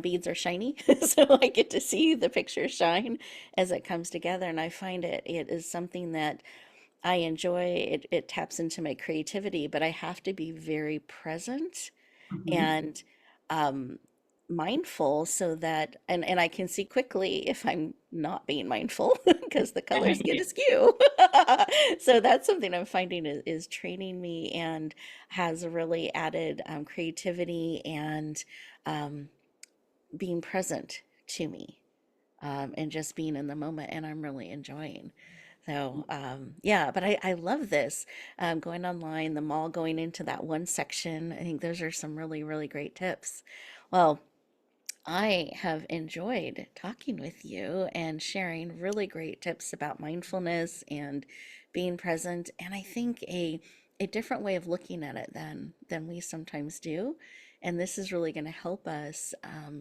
beads are shiny. So I get to see the picture shine as it comes together. And I find it is something that I enjoy. It taps into my creativity, but I have to be very present Mhm. and um, mindful so that, and I can see quickly if I'm not being mindful because the colors get Yes. askew. So that's something I'm finding is training me and has really added creativity and um, being present to me, and just being in the moment, and I'm really enjoying. So, yeah, but I love this. Going online, the mall, going into that one section. I think those are some really, really great tips. Well, I have enjoyed talking with you and sharing really great tips about mindfulness and being present. And I think a different way of looking at it than we sometimes do. And this is really going to help us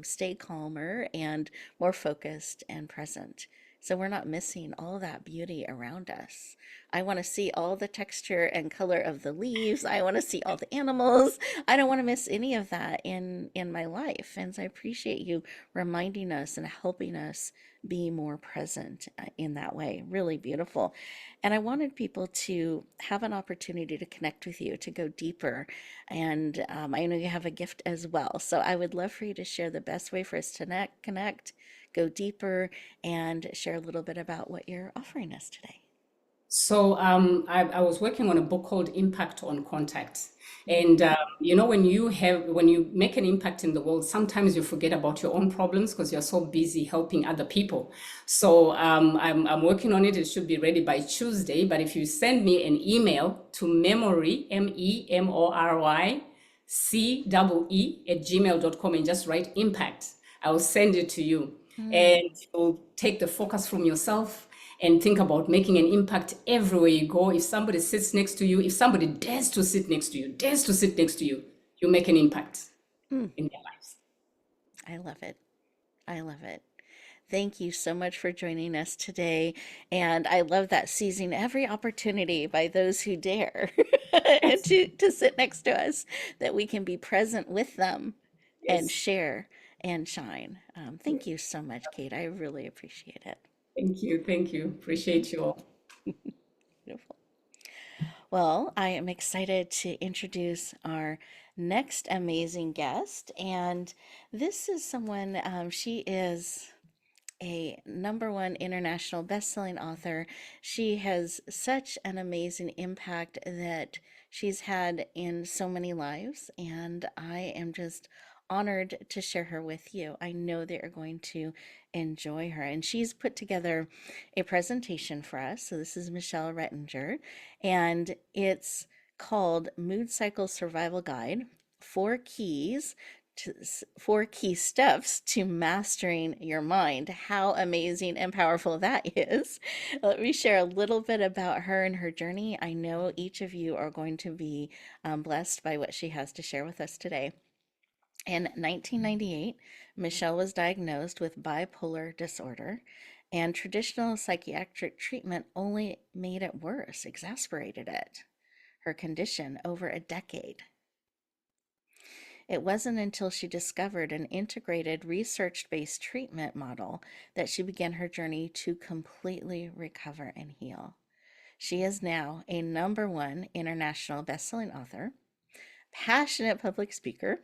stay calmer and more focused and present. so we're not missing all that beauty around us. I want to see all the texture and color of the leaves. I want to see all the animals. I don't want to miss any of that in my life. And so I appreciate you reminding us and helping us be more present in that way. Really beautiful. And I wanted people to have an opportunity to connect with you, to go deeper. And I know you have a gift as well. So I would love for you to share the best way for us to connect, go deeper, and share a little bit about what you're offering us today. So I was working on a book called Impact on Contact. And when you make an impact in the world, sometimes you forget about your own problems because you're so busy helping other people. So I'm working on it. It should be ready by Tuesday. But if you send me an email to memory, MEMORY, CEE@gmail.com and just write impact, I will send it to you. And you'll take the focus from yourself and think about making an impact everywhere you go. If somebody sits next to you, if somebody dares to sit next to you, you make an impact in their lives. I love it. I love it. Thank you so much for joining us today. And I love that seizing every opportunity by those who dare to sit next to us, that we can be present with them and Yes. share and shine. Thank you so much, Kate. I really appreciate it. Thank you. Thank you. Appreciate you all. Beautiful. Well, I am excited to introduce our next amazing guest. And this is someone, she is a #1 international best-selling author. She has such an amazing impact that she's had in so many lives, and I am just honored to share her with you. I know that you're going to enjoy her, and she's put together a presentation for us. So this is Michelle Rettinger, and it's called Mood Cycle Survival Guide: Four Keys to, 4 key steps to mastering your mind. How amazing and powerful that is. Let me share a little bit about her and her journey. I know each of you are going to be blessed by what she has to share with us today. In 1998, Michelle was diagnosed with bipolar disorder, and traditional psychiatric treatment only made it worse, exacerbated her condition over a decade. It wasn't until she discovered an integrated research-based treatment model that she began her journey to completely recover and heal. She is now a #1 international best-selling author, passionate public speaker,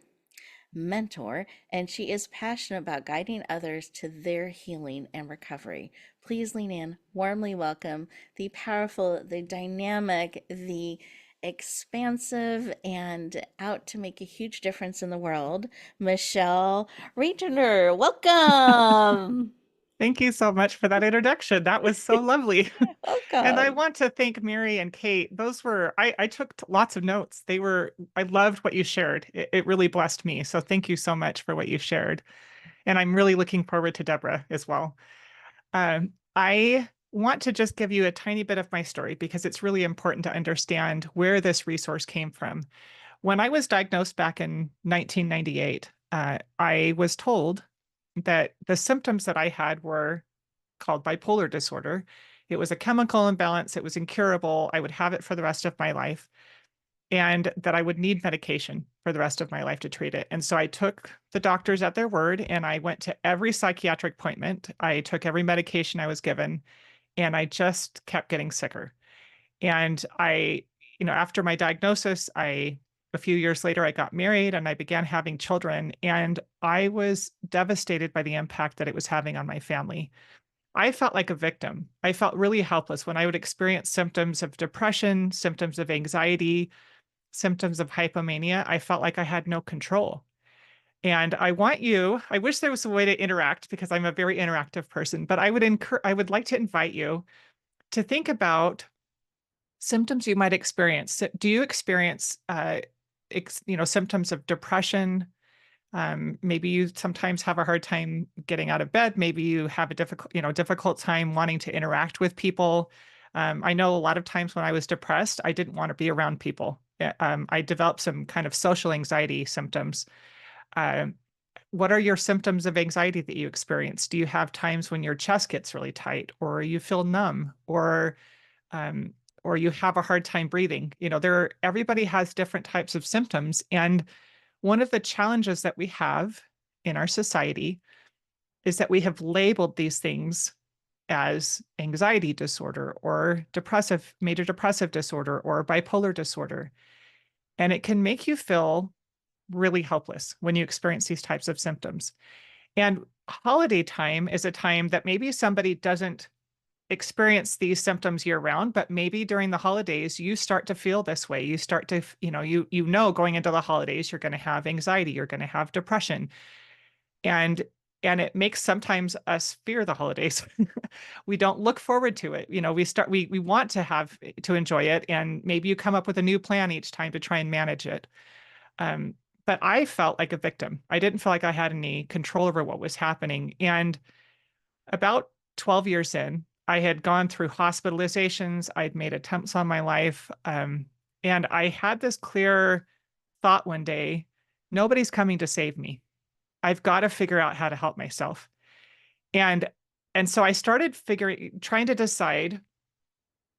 mentor, and she is passionate about guiding others to their healing and recovery. Please lean in, warmly welcome the powerful, the dynamic, the expansive, and out to make a huge difference in the world, Michelle Reitner. Welcome. Thank you so much for that introduction. That was so lovely. And I Welcome. want to thank Mary and Kate. I took lots of notes. I loved what you shared. It really blessed me. So thank you so much for what you shared. And I'm really looking forward to Deborah as well. I want to just give you a tiny bit of my story because it's really important to understand where this resource came from. When I was diagnosed back in 1998, I was told that the symptoms that I had were called bipolar disorder. It was a chemical imbalance. It was incurable. I would have it for the rest of my life, and that I would need medication for the rest of my life to treat it. And so I took the doctors at their word, and I went to every psychiatric appointment. I took every medication I was given, and I just kept getting sicker. And after my diagnosis, a few years later, I got married and I began having children, and I was devastated by the impact that it was having on my family. I felt like a victim. I felt really helpless when I would experience symptoms of depression, symptoms of anxiety, symptoms of hypomania. I felt like I had no control. And I wish there was a way to interact because I'm a very interactive person, but I would like to invite you to think about symptoms you might experience. Do you experience, symptoms of depression? Maybe you sometimes have a hard time getting out of bed. Maybe you have a difficult time wanting to interact with people. I know a lot of times when I was depressed, I didn't want to be around people. I developed some kind of social anxiety symptoms. Um, what are your symptoms of anxiety that you experience? Do you have times when your chest gets really tight, or you feel numb, um, or you have a hard time breathing? Everybody has different types of symptoms. And one of the challenges that we have in our society is that we have labeled these things as anxiety disorder or major depressive disorder or bipolar disorder. And it can make you feel really helpless when you experience these types of symptoms. And holiday time is a time that maybe somebody doesn't experience these symptoms year round, but maybe during the holidays you start to feel this way. You start to, going into the holidays, you're going to have anxiety, you're going to have depression. And it makes sometimes us fear the holidays. We don't look forward to it. We want to enjoy it, and maybe you come up with a new plan each time to try and manage it. Um, but I felt like a victim. I didn't feel like I had any control over what was happening. And about 12 years in, I had gone through hospitalizations. I'd made attempts on my life. And I had this clear thought one day, nobody's coming to save me. I've got to figure out how to help myself. And so I started trying to decide,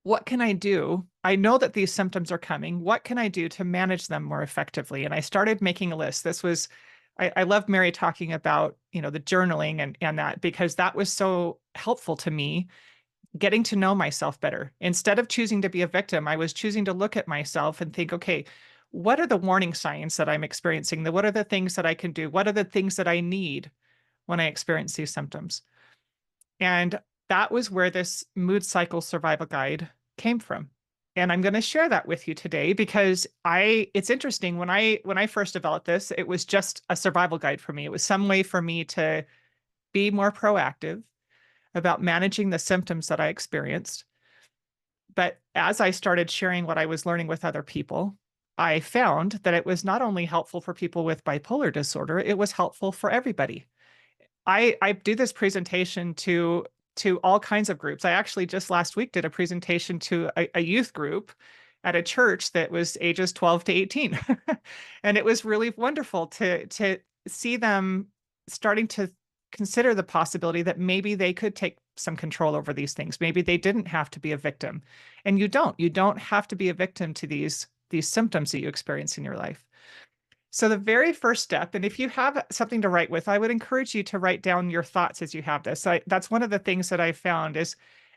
what can I do? I know that these symptoms are coming. What can I do to manage them more effectively? And I started making a list. I love Mary talking about, the journaling and that, because that was so helpful to me, getting to know myself better. Instead of choosing to be a victim, I was choosing to look at myself and think, okay, what are the warning signs that I'm experiencing? What are the things that I can do? What are the things that I need when I experience these symptoms? And that was where this mood cycle survival guide came from. And I'm going to share that with you today because it's interesting. When I first developed this, it was just a survival guide for me. It was some way for me to be more proactive about managing the symptoms that I experienced. But as I started sharing what I was learning with other people, I found that it was not only helpful for people with bipolar disorder, it was helpful for everybody. I do this presentation to all kinds of groups. I actually just last week did a presentation to a youth group at a church that was ages 12 to 18. And it was really wonderful to see them starting to consider the possibility that maybe they could take some control over these things. Maybe they didn't have to be a victim. And you don't have to be a victim to these symptoms that you experience in your life. So the very first step, and if you have something to write with, I would encourage you to write down your thoughts as you have this. That's one of the things that I found is,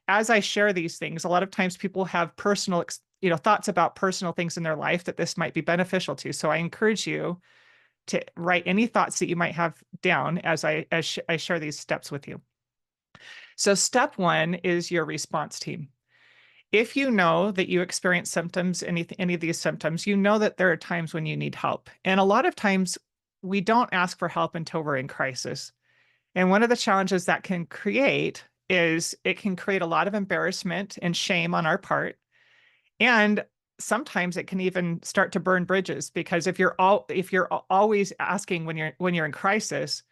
as I share these things, a lot of times people have personal, thoughts about personal things in their life that this might be beneficial to. So I encourage you to write any thoughts that you might have down as I share these steps with you. So step one is your response team. If you know that you experience symptoms, any of these symptoms, you know that there are times when you need help. And a lot of times we don't ask for help until we're in crisis. And one of the challenges that can create is it can create a lot of embarrassment and shame on our part. And sometimes it can even start to burn bridges, because if you're always asking when you're in crisis,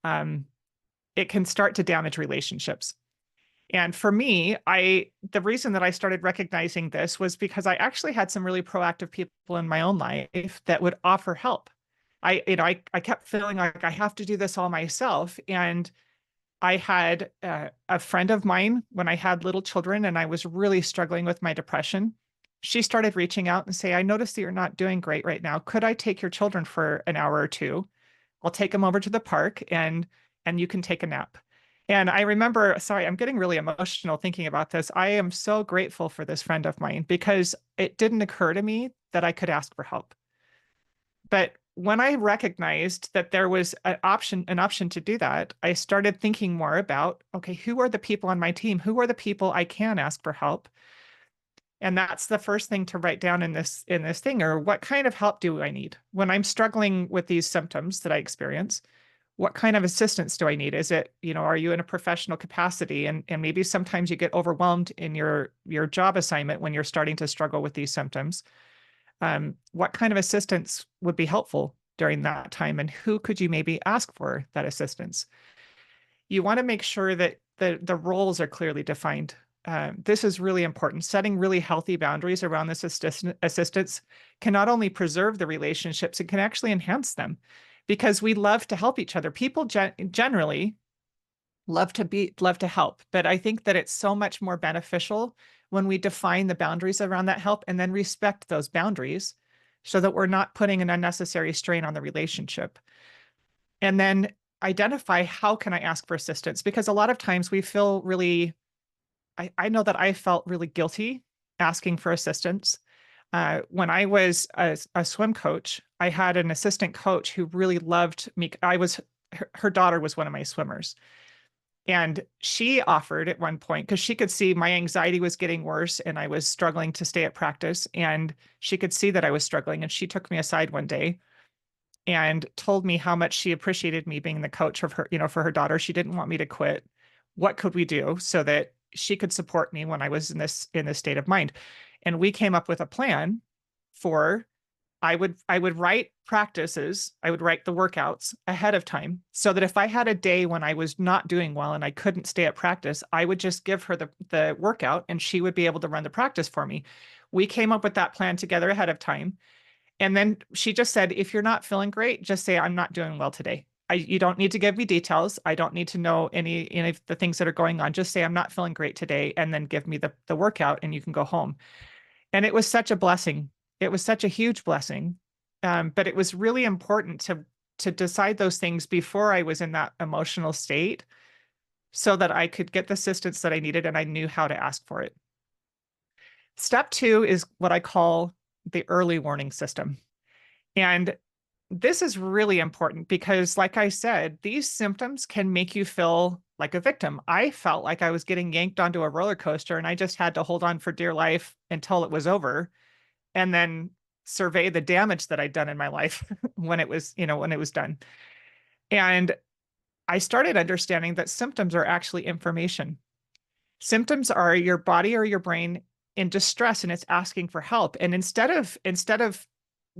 it can start to damage relationships. And for me, the reason that I started recognizing this was because I actually had some really proactive people in my own life that would offer help. I kept feeling like I have to do this all myself. And I had a friend of mine when I had little children and I was really struggling with my depression. She started reaching out and say, I noticed that you're not doing great right now. Could I take your children for an hour or two? I'll take them over to the park and you can take a nap. And I remember, sorry, I'm getting really emotional thinking about this. I am so grateful for this friend of mine because it didn't occur to me that I could ask for help. But when I recognized that there was an option to do that, I started thinking more about, okay, who are the people on my team? Who are the people I can ask for help? And that's the first thing to write down in this thing, or what kind of help do I need when I'm struggling with these symptoms that I experience? What kind of assistance do I need? Is it, are you in a professional capacity? And maybe sometimes you get overwhelmed in your job assignment when you're starting to struggle with these symptoms. What kind of assistance would be helpful during that time? And who could you maybe ask for that assistance? You want to make sure that the roles are clearly defined. This is really important. Setting really healthy boundaries around this assistance can not only preserve the relationships, it can actually enhance them. because we love to help each other. People generally love to help, but I think that it's so much more beneficial when we define the boundaries around that help and then respect those boundaries so that we're not putting an unnecessary strain on the relationship. And then identify, how can I ask for assistance? Because a lot of times we feel really, I know that I felt really guilty asking for assistance. When I was a swim coach, I had an assistant coach who really loved me. Her daughter was one of my swimmers. And she offered at one point, because she could see my anxiety was getting worse and I was struggling to stay at practice. And she could see that I was struggling. And she took me aside one day and told me how much she appreciated me being the coach of her, for her daughter. She didn't want me to quit. What could we do so that she could support me when I was in this state of mind? And we came up with a plan for I would write practices, I would write the workouts ahead of time so that if I had a day when I was not doing well and I couldn't stay at practice, I would just give her the workout and she would be able to run the practice for me. We came up with that plan together ahead of time. And then she just said, if you're not feeling great, just say, I'm not doing well today. You don't need to give me details. I don't need to know any of the things that are going on. Just say, I'm not feeling great today. And then give me the workout and you can go home. And it was such a blessing. It was such a huge blessing. But it was really important to decide those things before I was in that emotional state so that I could get the assistance that I needed and I knew how to ask for it. Step 2 is what I call the early warning system. And this is really important because, like I said, these symptoms can make you feel like a victim. I felt like I was getting yanked onto a roller coaster and I just had to hold on for dear life until it was over and then survey the damage that I'd done in my life when it was done. And I started understanding that symptoms are actually information. Symptoms are your body or your brain in distress and it's asking for help. And instead of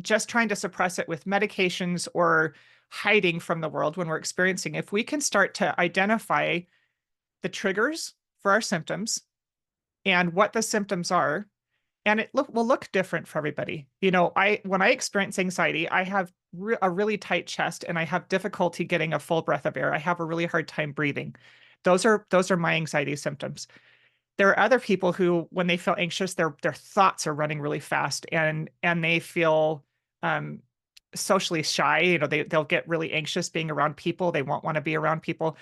just trying to suppress it with medications or hiding from the world when we're experiencing, if we can start to identify the triggers for our symptoms and what the symptoms are, and it will look different for everybody. When I experience anxiety, I have a really tight chest and I have difficulty getting a full breath of air. I have a really hard time breathing. Those are my anxiety symptoms. There are other people who, when they feel anxious, their thoughts are running really fast and they feel um, socially shy. They'll get really anxious being around people. They won't want to be around people.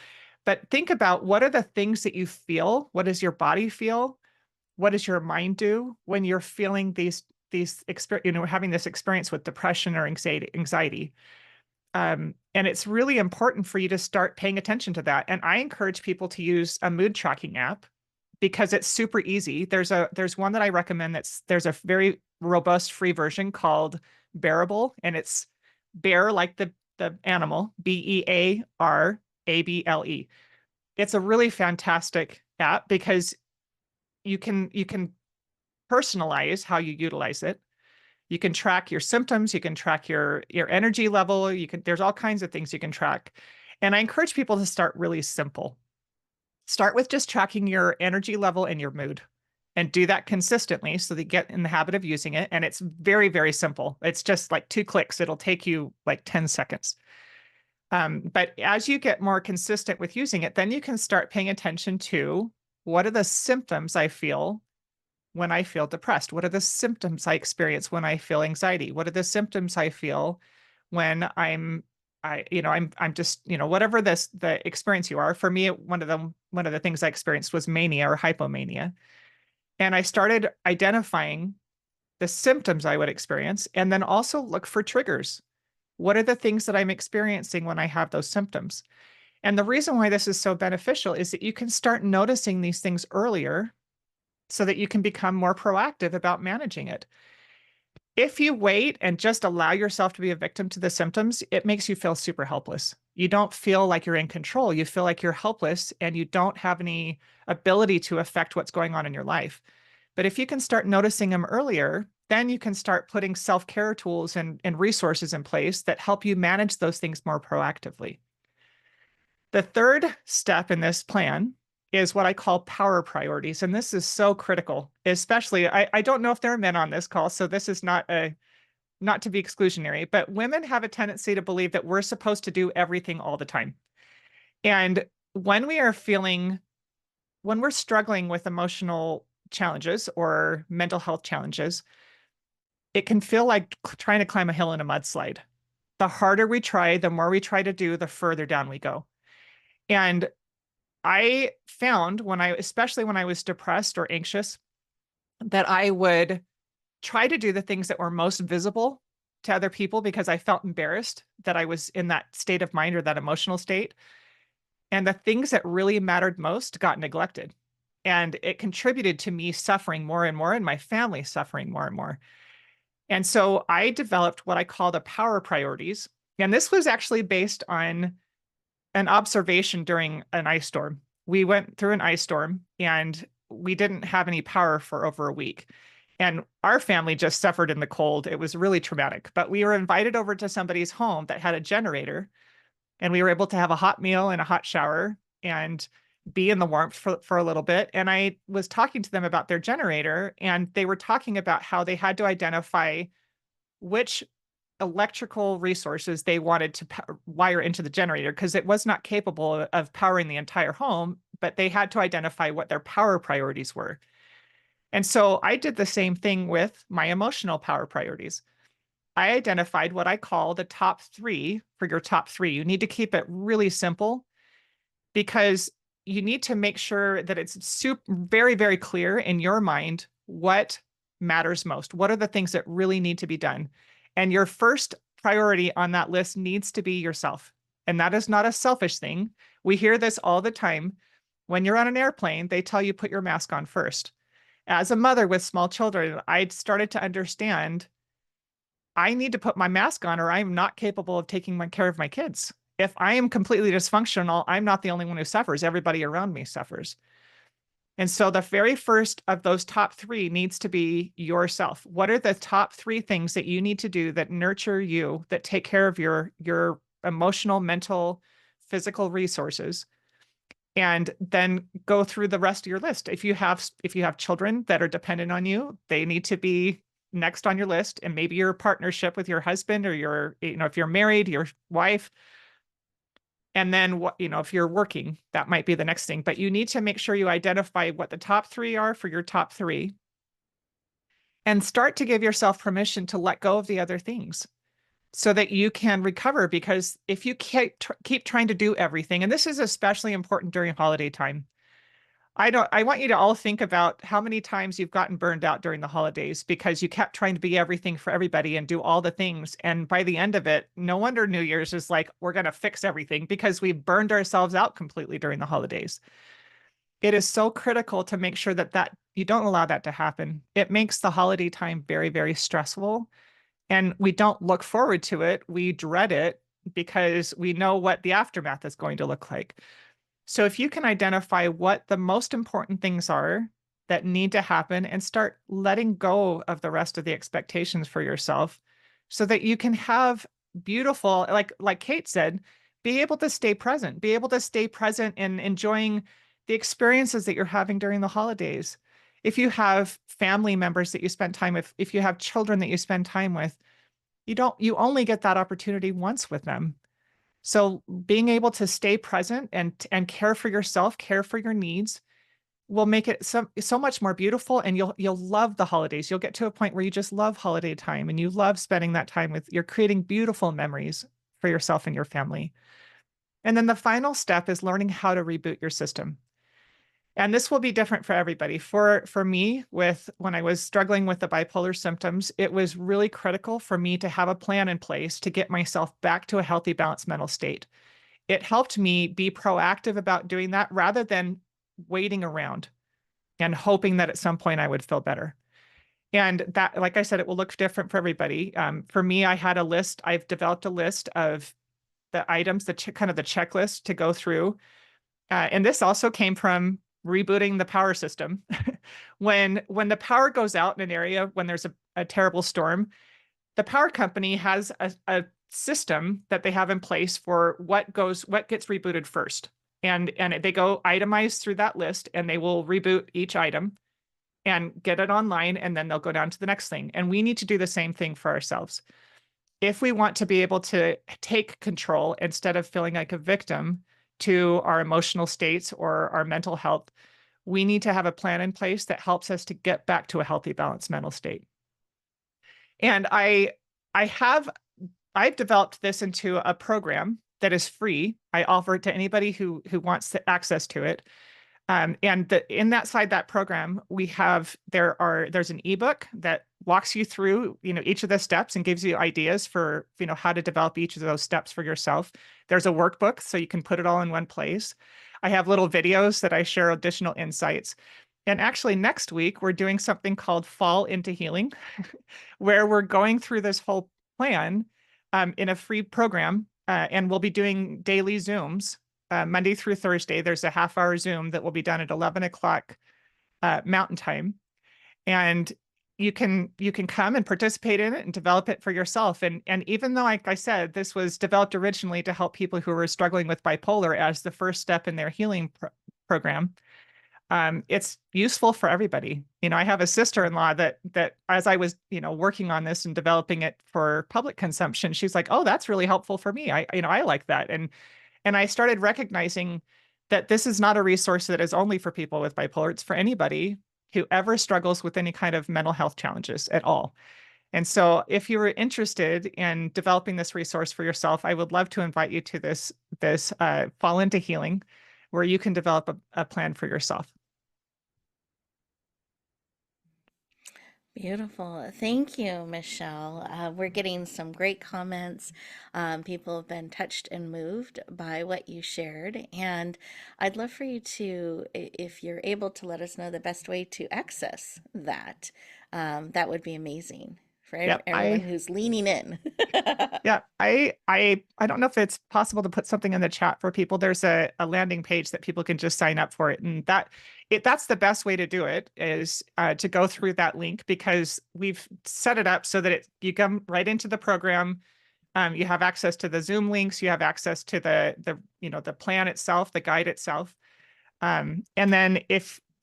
But think about, what are the things that you feel? What does your body feel? What does your mind do when you're feeling having this experience with depression or anxiety? And it's really important for you to start paying attention to that. And I encourage people to use a mood tracking app because it's super easy. There's one that I recommend there's a very robust free version called Bearable, and it's bear like the animal, Bearable. It's a really fantastic app because you can personalize how you utilize it. You can track your symptoms, you can track your energy level, there's all kinds of things you can track. And I encourage people to start really simple. Start with just tracking your energy level and your mood and do that consistently so that you get in the habit of using it. And it's very, very simple. It's just like 2 clicks. It'll take you like 10 seconds. But as you get more consistent with using it, then you can start paying attention to, what are the symptoms I feel when I feel depressed? What are the symptoms I experience when I feel anxiety? What are the symptoms I feel when I'm just, whatever the experience you are. For me, one of the things I experienced was mania or hypomania. And I started identifying the symptoms I would experience and then also look for triggers. What are the things that I'm experiencing when I have those symptoms? And the reason why this is so beneficial is that you can start noticing these things earlier so that you can become more proactive about managing it. If you wait and just allow yourself to be a victim to the symptoms, it makes you feel super helpless. You don't feel like you're in control. You feel like you're helpless and you don't have any ability to affect what's going on in your life. But if you can start noticing them earlier, then you can start putting self-care tools and resources in place that help you manage those things more proactively. The third step in this plan is what I call power priorities. And this is so critical, especially, I don't know if there are men on this call, so this is not not to be exclusionary, but women have a tendency to believe that we're supposed to do everything all the time. And when we are feeling, when we're struggling with emotional challenges or mental health challenges, it can feel like trying to climb a hill in a mudslide. The harder we try, the more we try to do, the further down we go. And I found especially when I was depressed or anxious, that I would try to do the things that were most visible to other people because I felt embarrassed that I was in that state of mind or that emotional state. And the things that really mattered most got neglected. And it contributed to me suffering more and more and my family suffering more and more. And so I developed what I call the power priorities. And this was actually based on an observation during an ice storm. We went through an ice storm and we didn't have any power for over a week. And our family just suffered in the cold. It was really traumatic. But we were invited over to somebody's home that had a generator, and we were able to have a hot meal and a hot shower and be in the warmth for a little bit. And I was talking to them about their generator, and they were talking about how they had to identify which electrical resources they wanted to wire into the generator because it was not capable of powering the entire home, but they had to identify what their power priorities were. And so I did the same thing with my emotional power priorities. I identified what I call the top three for your top three. You need to keep it really simple because you need to make sure that it's very, very clear in your mind what matters most. What are the things that really need to be done? And your first priority on that list needs to be yourself. And that is not a selfish thing. We hear this all the time. When you're on an airplane, they tell you put your mask on first. As a mother with small children, I started to understand I need to put my mask on or I'm not capable of taking care of my kids. If I am completely dysfunctional, I'm not the only one who suffers. Everybody around me suffers. And so the very first of those top three needs to be yourself. What are the top three things that you need to do that nurture you, that take care of your emotional, mental, physical resources? And then go through the rest of your list. If you have children that are dependent on you, they need to be next on your list. And maybe your partnership with your husband or if you're married, your wife. And then if you're working, that might be the next thing. But you need to make sure you identify what the top three are for your top three and start to give yourself permission to let go of the other things so that you can recover. Because if you keep trying to do everything, and this is especially important during holiday time, I want you to all think about how many times you've gotten burned out during the holidays because you kept trying to be everything for everybody and do all the things. And by the end of it, no wonder New Year's is like, we're going to fix everything because we burned ourselves out completely during the holidays. It is so critical to make sure that you don't allow that to happen. It makes the holiday time very, very stressful. And we don't look forward to it. We dread it because we know what the aftermath is going to look like. So if you can identify what the most important things are that need to happen and start letting go of the rest of the expectations for yourself so that you can have beautiful, like Kate said, be able to stay present in enjoying the experiences that you're having during the holidays. If you have family members that you spend time with, if you have children that you spend time with, you only get that opportunity once with them. So being able to stay present and care for yourself, care for your needs will make it so much more beautiful, and you'll love the holidays. You'll get to a point where you just love holiday time and you love spending that time you're creating beautiful memories for yourself and your family. And then the final step is learning how to reboot your system. And this will be different for everybody. For me, when I was struggling with the bipolar symptoms, it was really critical for me to have a plan in place to get myself back to a healthy, balanced mental state. It helped me be proactive about doing that rather than waiting around and hoping that at some point I would feel better. And that, like I said, it will look different for everybody. For me, I've developed a list of the items, kind of the checklist to go through. And this also came from rebooting the power system. When the power goes out in an area, when there's a terrible storm, the power company has a system that they have in place for what gets rebooted first. And they go itemized through that list and they will reboot each item. and get it online, and then they'll go down to the next thing. And we need to do the same thing for ourselves. If we want to be able to take control instead of feeling like a victim to our emotional states or our mental health, we need to have a plan in place that helps us to get back to a healthy, balanced mental state. And I've developed this into a program that is free. I offer it to anybody who wants access to it. And in that program, there's an ebook that walks you through, each of the steps and gives you ideas for, how to develop each of those steps for yourself. There's a workbook, so you can put it all in one place. I have little videos that I share additional insights. And actually, next week, we're doing something called Fall into Healing, where we're going through this whole plan in a free program, and we'll be doing daily Zooms. Monday through Thursday, there's a half-hour Zoom that will be done at 11 o'clock Mountain Time. And you can come and participate in it and develop it for yourself. And even though, like I said, this was developed originally to help people who were struggling with bipolar as the first step in their healing program, it's useful for everybody. I have a sister-in-law that as I was, working on this and developing it for public consumption, she's like, "Oh, that's really helpful for me. I like that." And I started recognizing that this is not a resource that is only for people with bipolar. It's for anybody who ever struggles with any kind of mental health challenges at all. And so if you were interested in developing this resource for yourself, I would love to invite you to this Fall into Healing, where you can develop a plan for yourself. Beautiful. Thank you, Michelle. We're getting some great comments. People have been touched and moved by what you shared. And I'd love for you to, if you're able to let us know the best way to access that, that would be amazing for Yep, everyone who's leaning in. Yeah, I don't know if it's possible to put something in the chat for people. There's a landing page that people can just sign up for it, and that's the best way to do it, is to go through that link, because we've set it up so that you come right into the program. You have access to the Zoom links, you have access to the plan itself, the guide itself, and then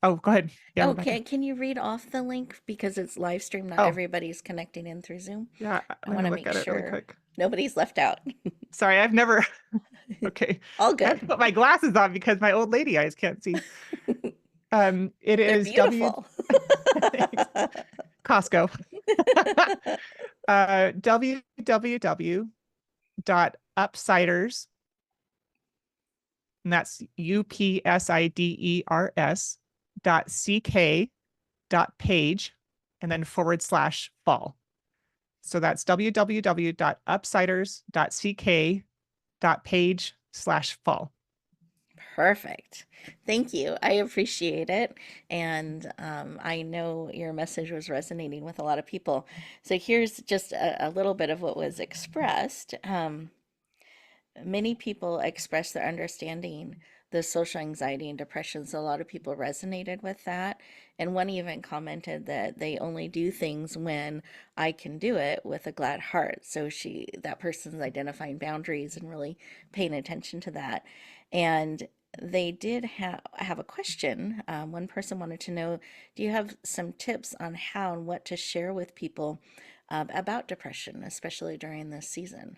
go ahead. Yeah, Oh, Rebecca. can you read off the link, because it's live stream? Not Oh, everybody's connecting in through Zoom. yeah, I let want me to look make at it really sure quick. nobody's left out. Sorry, I've never. Okay, All I have to good. put my glasses on because my old lady eyes can't see. It They're is beautiful. Costco. www.upsiders, and that's upsiders.ck.page, and then /fall. So that's www.upsiders.ck.page/fall. Perfect. Thank you. I appreciate it. And I know your message was resonating with a lot of people. So here's just a little bit of what was expressed. Many people express their understanding the social anxiety and depression. So a lot of people resonated with that. And one even commented that they only do things when I can do it with a glad heart. So that person's identifying boundaries and really paying attention to that. And they did have a question. One person wanted to know, do you have some tips on how and what to share with people about depression, especially during this season?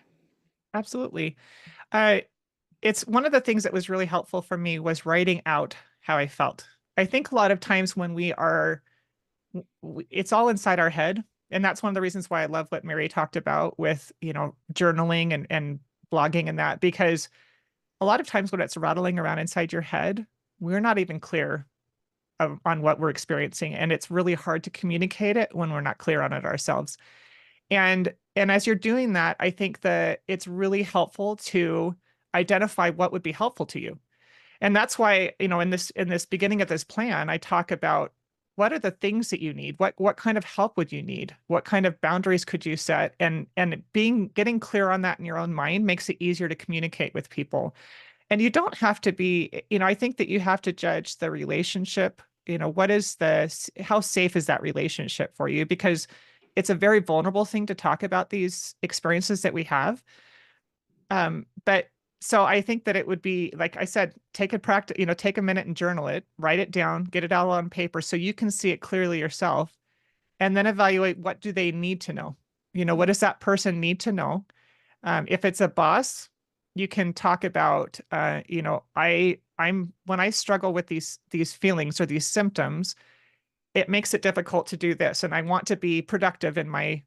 Absolutely. It's one of the things that was really helpful for me was writing out how I felt. I think a lot of times when it's all inside our head. And that's one of the reasons why I love what Mary talked about with, journaling and blogging and that, because a lot of times when it's rattling around inside your head, we're not even clear on what we're experiencing. And it's really hard to communicate it when we're not clear on it ourselves. And as you're doing that, I think that it's really helpful to identify what would be helpful to you. And that's why, in this beginning of this plan, I talk about what are the things that you need? What kind of help would you need? What kind of boundaries could you set? And getting clear on that in your own mind makes it easier to communicate with people. And you don't have to be, I think that you have to judge the relationship. How safe is that relationship for you? Because it's a very vulnerable thing to talk about these experiences that we have. But so I think that it would be, like I said, take a minute and journal it, write it down, get it all on paper so you can see it clearly yourself, and then evaluate what do they need to know. What does that person need to know? If it's a boss, you can talk about, I'm when I struggle with these feelings or these symptoms, it makes it difficult to do this, and I want to be productive in my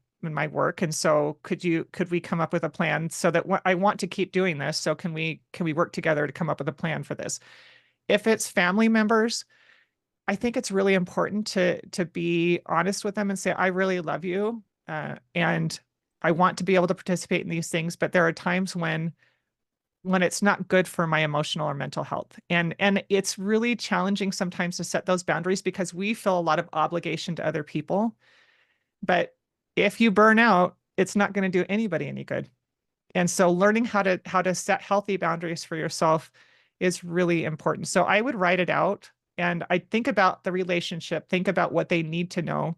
work. And so could we come up with a plan so that I want to keep doing this? So can we work together to come up with a plan for this? If it's family members, I think it's really important to be honest with them and say, I really love you, and I want to be able to participate in these things, but there are times when it's not good for my emotional or mental health. And it's really challenging sometimes to set those boundaries because we feel a lot of obligation to other people. But if you burn out, it's not going to do anybody any good. And so learning how to set healthy boundaries for yourself is really important. So I would write it out and I think about the relationship, think about what they need to know.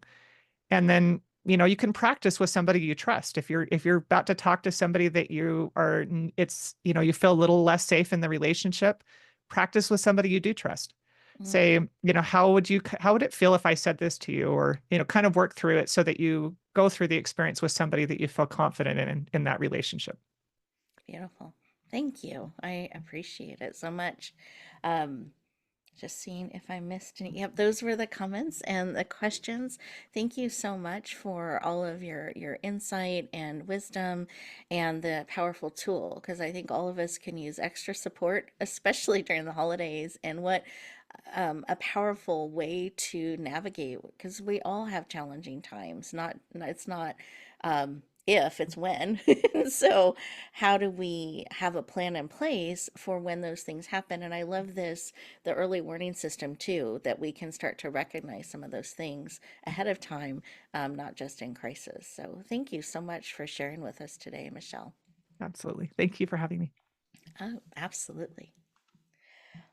And then, you can practice with somebody you trust. If you're about to talk to somebody that you feel a little less safe in the relationship, practice with somebody you do trust. Mm. Say, how would it feel if I said this to you? Or, kind of work through it so that you go through the experience with somebody that you feel confident in that relationship. Beautiful. Thank you. I appreciate it so much. Um, just seeing if I missed any. Yep, those were the comments and the questions. Thank you so much for all of your insight and wisdom and the powerful tool, because I think all of us can use extra support, especially during the holidays. And what a powerful way to navigate, because we all have challenging times. It's not if, it's when. So how do we have a plan in place for when those things happen? And I love the early warning system too, that we can start to recognize some of those things ahead of time, not just in crisis. So thank you so much for sharing with us today, Michelle. Absolutely. Thank you for having me. Oh, absolutely.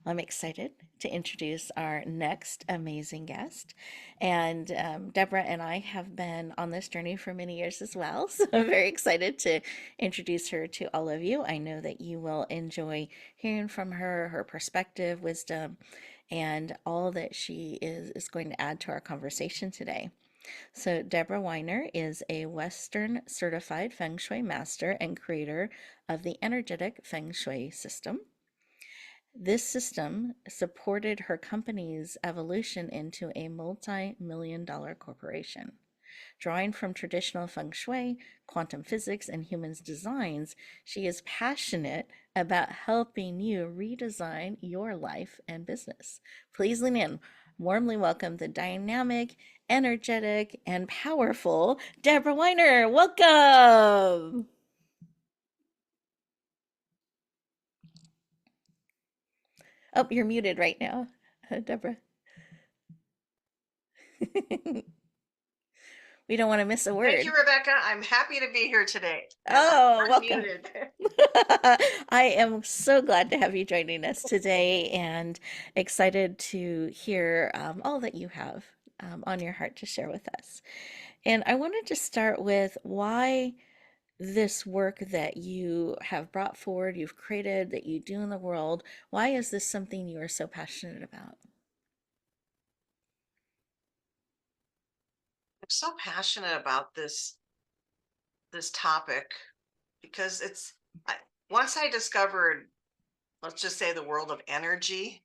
I'm excited to introduce our next amazing guest. And Deborah and I have been on this journey for many years as well. So I'm very excited to introduce her to all of you. I know that you will enjoy hearing from her, her perspective, wisdom, and all that she is going to add to our conversation today. So, Deborah Weiner is a Western certified Feng Shui master and creator of the energetic Feng Shui system. This system supported her company's evolution into a multi-million-dollar corporation. Drawing from traditional feng shui, quantum physics, and humans designs, she is passionate about helping you redesign your life and business. Please lean in. Warmly welcome the dynamic, energetic, and powerful Deborah Weiner. Welcome. Oh, you're muted right now, Deborah. We don't want to miss a Thank word. you, Rebecca. I'm happy to be here today. And Oh, I'm welcome. unmuted. I am so glad to have you joining us today and excited to hear all that you have on your heart to share with us. And I wanted to start with why this work that you have brought forward, you've created, that you do in the world, why is this something you are so passionate about? I'm so passionate about this topic because once I discovered, let's just say, the world of energy,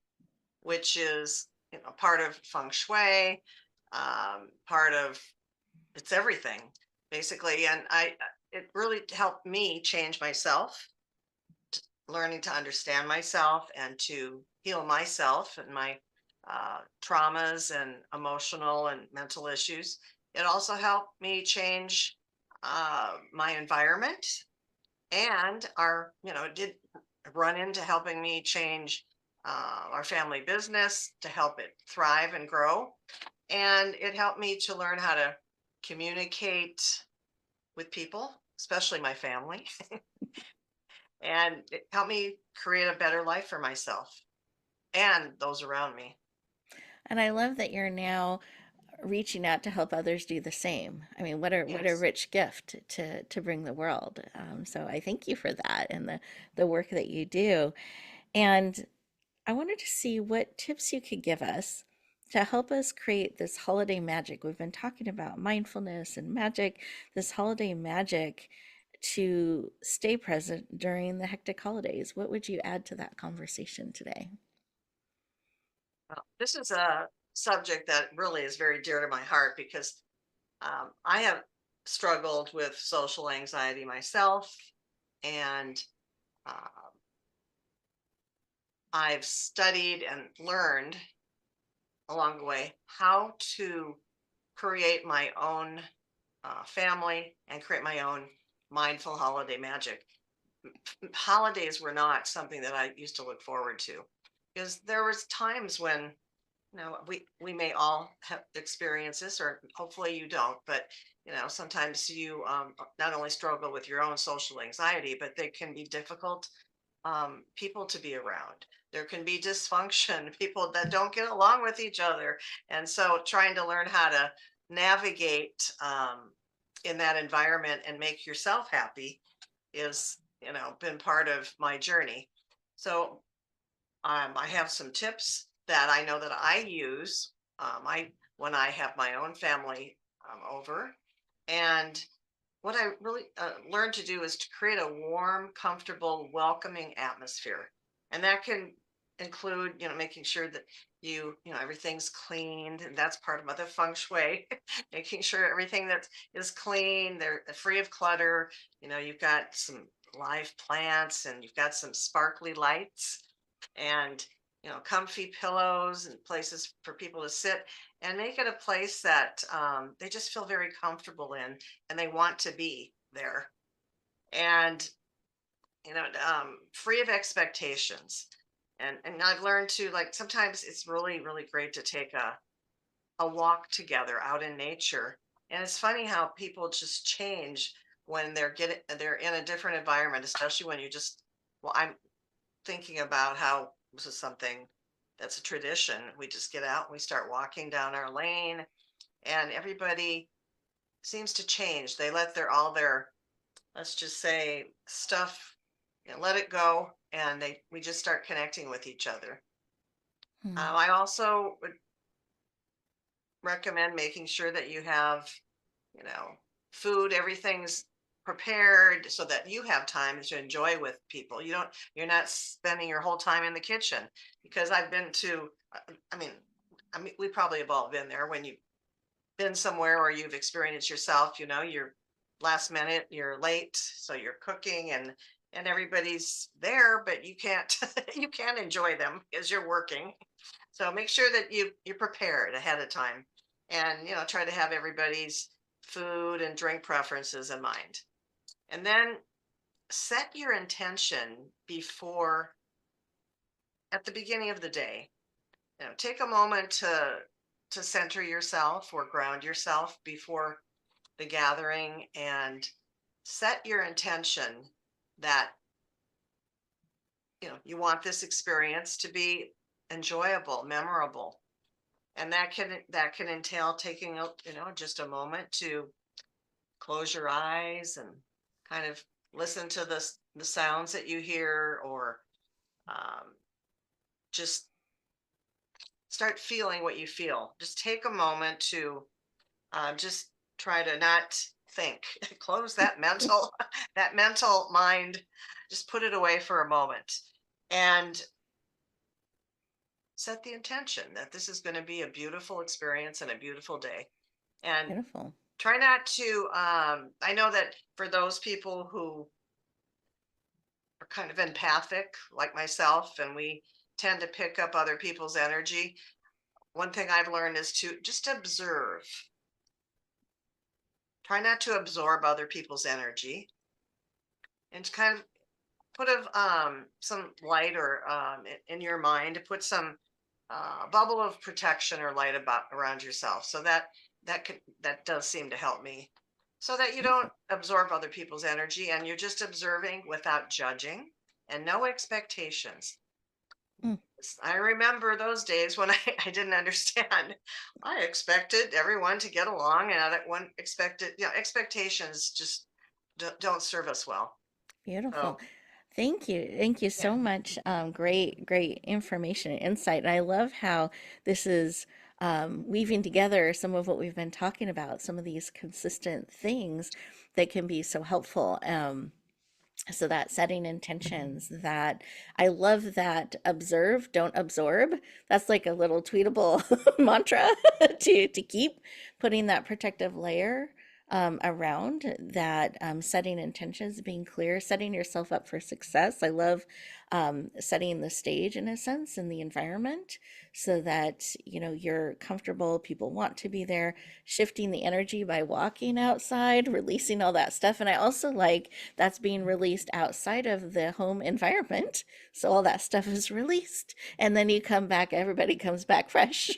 which is part of feng shui, part of it's everything basically, and it really helped me change myself, learning to understand myself and to heal myself and my traumas and emotional and mental issues. It also helped me change my environment, and it did run into helping me change our family business to help it thrive and grow. And it helped me to learn how to communicate with people, especially my family, and it helped me create a better life for myself and those around me. And I love that you're now reaching out to help others do the same. I mean, what a Yes. rich gift to bring the world. So I thank you for that and the work that you do. And I wanted to see what tips you could give us to help us create this holiday magic. We've been talking about mindfulness and magic, this holiday magic to stay present during the hectic holidays. What would you add to that conversation today? Well, this is a subject that really is very dear to my heart because I have struggled with social anxiety myself, and uh, I've studied and learned along the way how to create my own family and create my own mindful holiday magic. Holidays were not something that I used to look forward to because there was times when we may all have experiences, or hopefully you don't, but sometimes you not only struggle with your own social anxiety, but they can be difficult people to be around. There can be dysfunction, people that don't get along with each other. And so trying to learn how to navigate in that environment and make yourself happy is, been part of my journey. So I have some tips that I know that I use. I when I have my own family over, and what I really learned to do is to create a warm, comfortable, welcoming atmosphere, and that can include, making sure that everything's cleaned, and that's part of the feng shui, making sure everything that is clean, they're free of clutter. You've got some live plants, and you've got some sparkly lights, and comfy pillows and places for people to sit, and make it a place that they just feel very comfortable in, and they want to be there, and free of expectations. And I've learned to, like, sometimes it's really really great to take a walk together out in nature. And it's funny how people just change when they're in a different environment, especially when you just, well, I'm thinking about how this is something that's a tradition. We just get out and we start walking down our lane, and everybody seems to change. They let all their, let's just say, stuff, let it go, and we just start connecting with each other. Hmm. I also would recommend making sure that you have, you know, food, everything's prepared so that you have time to enjoy with people. You're not spending your whole time in the kitchen, because I've been to, I mean, we probably have all been there when you've been somewhere or you've experienced yourself, you're last minute, you're late, so you're cooking, and everybody's there, but you can't you can't enjoy them because you're working. So make sure that you're prepared ahead of time, and try to have everybody's food and drink preferences in mind. And then set your intention before, at the beginning of the day. Take a moment to center yourself or ground yourself before the gathering, and set your intention that you want this experience to be enjoyable, memorable. And that can entail taking just a moment to close your eyes and kind of listen to the sounds that you hear, or just start feeling what you feel. Just take a moment to just try to not think. Close that mental that mental mind. Just put it away for a moment, and set the intention that this is going to be a beautiful experience and a beautiful day. And Beautiful. try not to, I know that for those people who are kind of empathic like myself, and we tend to pick up other people's energy, one thing I've learned is to just observe. Try not to absorb other people's energy, and to kind of put some light, or in your mind, to put some bubble of protection or light about around yourself. So that does seem to help me, so that you don't Beautiful. absorb other people's energy, and you're just observing without judging, and no expectations. Mm. I remember those days when I didn't understand. I expected everyone to get along, and I one expected, expectations just don't serve us well. Beautiful. So Thank you. Thank you yeah. so much. Great information and insight. And I love how this is weaving together some of what we've been talking about, some of these consistent things that can be so helpful. So that setting intentions, that I love that observe, don't absorb. That's like a little tweetable mantra to keep putting that protective layer around that, setting intentions, being clear, setting yourself up for success. I love setting the stage in a sense in the environment so that you're comfortable, people want to be there, shifting the energy by walking outside, releasing all that stuff. And I also like that's being released outside of the home environment. So all that stuff is released. And then you come back, everybody comes back fresh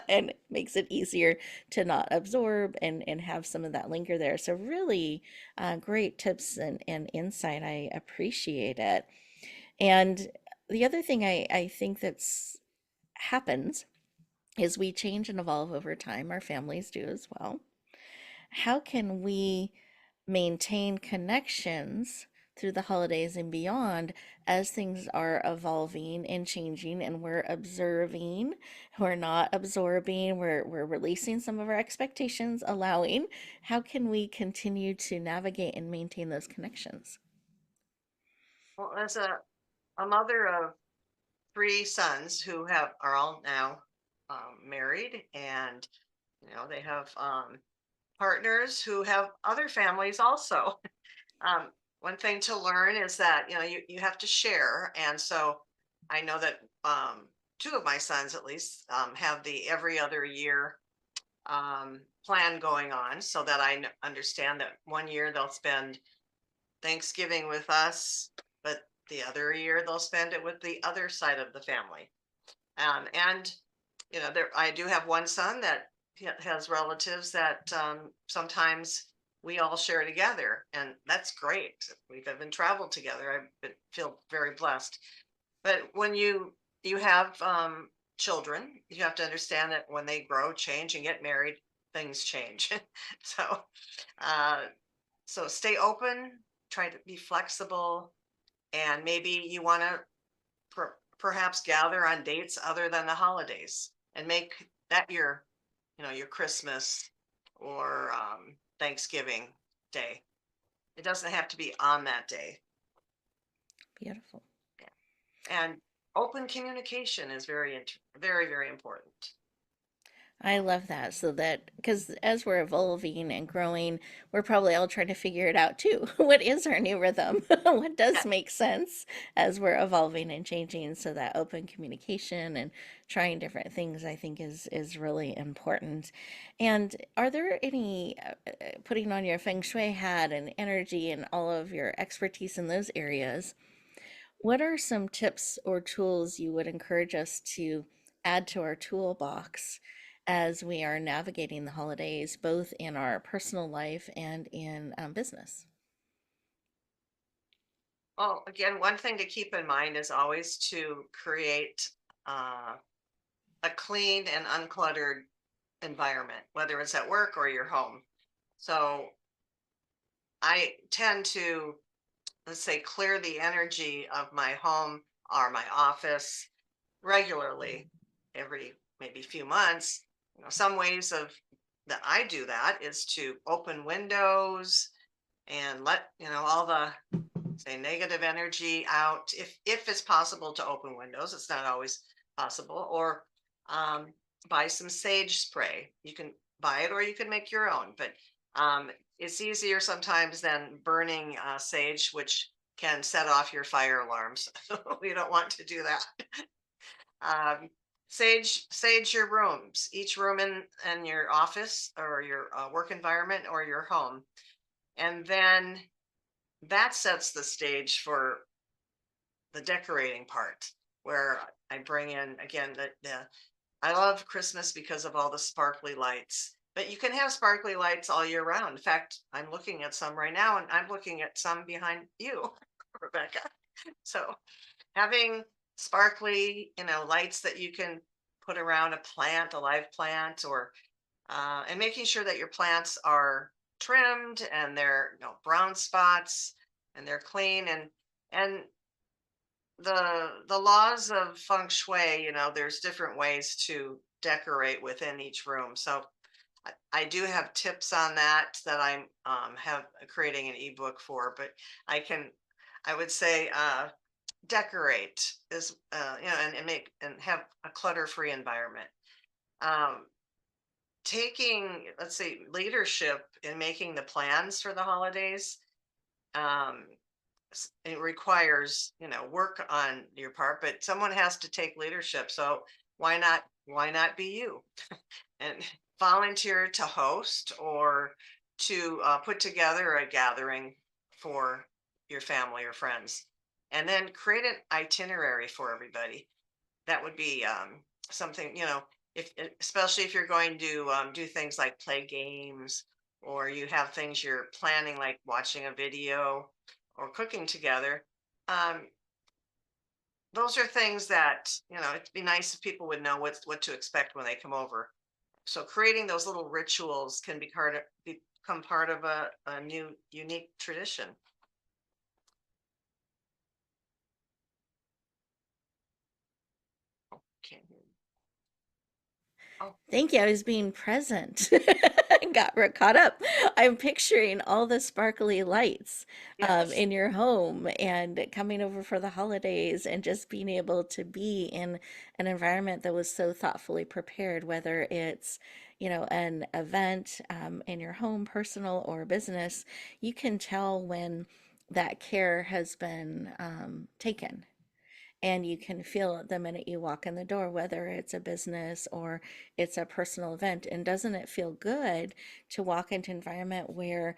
and it makes it easier to not absorb and have some of that linger there. So, really great tips and insight. I appreciate it. And the other thing I think that's happens is we change and evolve over time. Our families do as well. How can we maintain connections through the holidays and beyond as things are evolving and changing and we're observing, we're not absorbing, we're releasing some of our expectations, allowing? How can we continue to navigate and maintain those connections? Well, as a mother of three sons who are all now married, and they have partners who have other families also. One thing to learn is that you have to share, and so I know that two of my sons at least have the every other year plan going on, so that understand that one year they'll spend Thanksgiving with us, but the other year they'll spend it with the other side of the family. And there I do have one son that has relatives that sometimes we all share together, and that's great. We've even traveled together. Feel very blessed. But when you have children, you have to understand that when they grow, change, and get married, things change. so uh, so stay open, try to be flexible, and maybe you want to perhaps gather on dates other than the holidays and make that your Christmas or Thanksgiving day. It doesn't have to be on that day. Beautiful. And open communication is very, very important. I love that. So that, because as we're evolving and growing, we're probably all trying to figure it out too. What is our new rhythm? What Yeah. does make sense as we're evolving and changing? So that open communication and trying different things, I think, is really important. And are there any, putting on your feng shui hat and energy and all of your expertise in those areas, what are some tips or tools you would encourage us to add to our toolbox as we are navigating the holidays, both in our personal life and in business? Well, again, one thing to keep in mind is always to create uh, a clean and uncluttered environment, whether it's at work or your home. So I tend to, let's say, clear the energy of my home or my office regularly, every maybe few months. Some ways of that I do that is to open windows and let all the, say, negative energy out, if it's possible to open windows. It's not always possible. Or um, buy some sage spray. You can buy it or you can make your own, but um, it's easier sometimes than burning sage, which can set off your fire alarms. We don't want to do that. um, sage your rooms, each room in your office or your work environment or your home, and then that sets the stage for the decorating part, where I bring in again the I love Christmas because of all the sparkly lights. But you can have sparkly lights all year round. In fact, I'm looking at some right now, and I'm looking at some behind you, Rebecca. So having sparkly, lights that you can put around a plant, a live plant, or and making sure that your plants are trimmed and they're brown spots and they're clean, and the laws of feng shui, there's different ways to decorate within each room. So I do have tips on that I'm have creating an ebook for, but I would say decorate is and make and have a clutter-free environment. Um, Taking, let's say, leadership in making the plans for the holidays, um, it requires work on your part, but someone has to take leadership. So why not be you and volunteer to host or to put together a gathering for your family or friends, and then create an itinerary for everybody. That would be something, if especially if you're going to do things like play games, or you have things you're planning like watching a video or cooking together. um, those are things that it'd be nice if people would know what to expect when they come over. So creating those little rituals can become part of a new unique tradition. Can't hear me. Oh, Thank you. I was being present. Caught up. I'm picturing all the sparkly lights yes. in your home and coming over for the holidays and just being able to be in an environment that was so thoughtfully prepared, whether it's, an event in your home, personal or business. You can tell when that care has been taken, and you can feel it the minute you walk in the door, whether it's a business or it's a personal event. And doesn't it feel good to walk into an environment where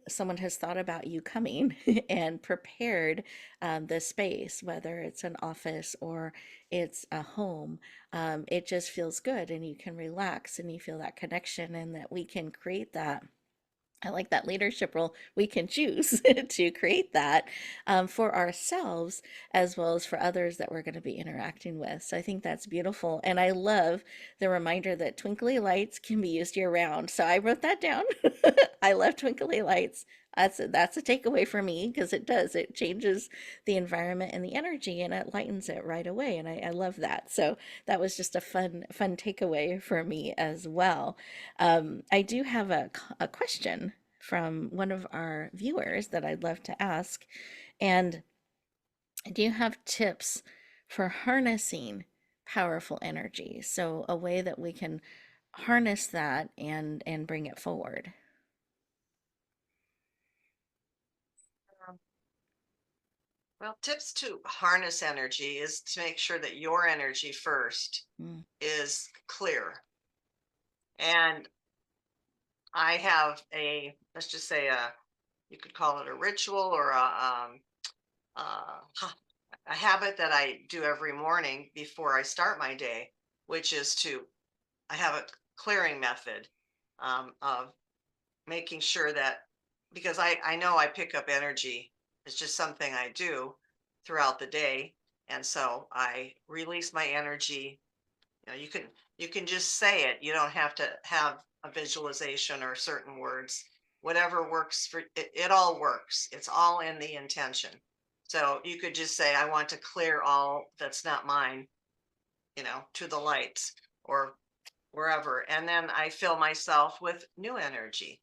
someone has thought about you coming and prepared the space, whether it's an office or it's a home? It just feels good, and you can relax and you feel that connection, and that we can create that. I like that leadership role. We can choose to create that for ourselves as well as for others that we're going to be interacting with. So I think that's beautiful. And I love the reminder that twinkly lights can be used year round. So I wrote that down. I love twinkly lights. That's a takeaway for me, because it does. It changes the environment and the energy, and it lightens it right away. And I love that. So that was just a fun takeaway for me as well. I do have a question from one of our viewers that I'd love to ask. And do you have tips for harnessing powerful energy? So a way that we can harness that and bring it forward. Um, well, tips to harness energy is to make sure that your energy first Mm. is clear. And I have let's just say, you could call it a ritual or a habit that I do every morning before I start my day, which is I have a clearing method of making sure that, because I know I pick up energy. It's just something I do throughout the day. And so I release my energy. You can just say it. You don't have to have a visualization or certain words. Whatever works for it, it all works. It's all in the intention. So you could just say, I want to clear all that's not mine, to the lights or wherever. And then I fill myself with new energy,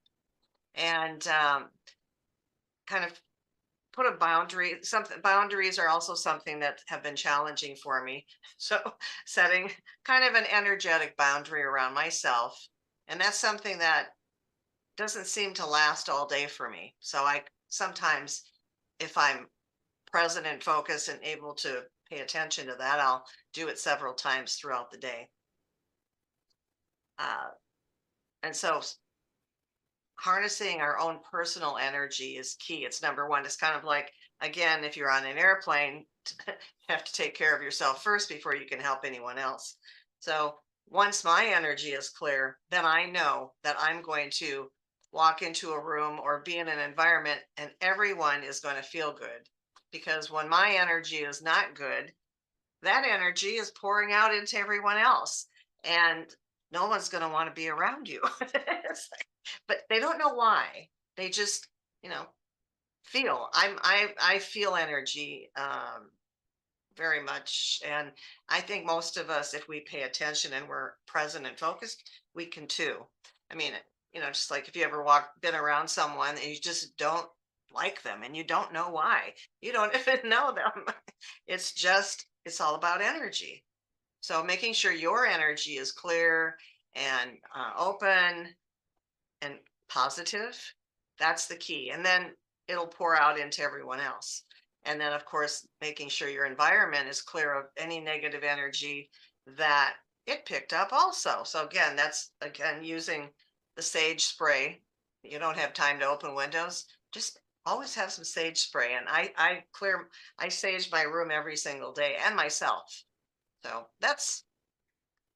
and kind of put a boundary. Something Boundaries are also something that have been challenging for me. So setting kind of an energetic boundary around myself, and that's something that doesn't seem to last all day for me. So I sometimes, if I'm present and focused and able to pay attention to that, I'll do it several times throughout the day. uh, and so harnessing our own personal energy is key. It's number one. It's kind of like, again, if you're on an airplane, you have to take care of yourself first before you can help anyone else. So once my energy is clear, then I know that I'm going to walk into a room or be in an environment and everyone is going to feel good. Because when my energy is not good, that energy is pouring out into everyone else. And no one's going to want to be around you. But they don't know why. They just, you know, feel. I feel energy very much. And I think most of us, if we pay attention and we're present and focused, we can too. I mean, just like if you ever been around someone and you just don't like them and you don't know why, you don't even know them. It's all about energy. So making sure your energy is clear and open and positive, that's the key. And then it'll pour out into everyone else. And then, of course, making sure your environment is clear of any negative energy that it picked up also. So again, that's again using the sage spray. You don't have time to open windows, just always have some sage spray. And I sage my room every single day and myself. So that's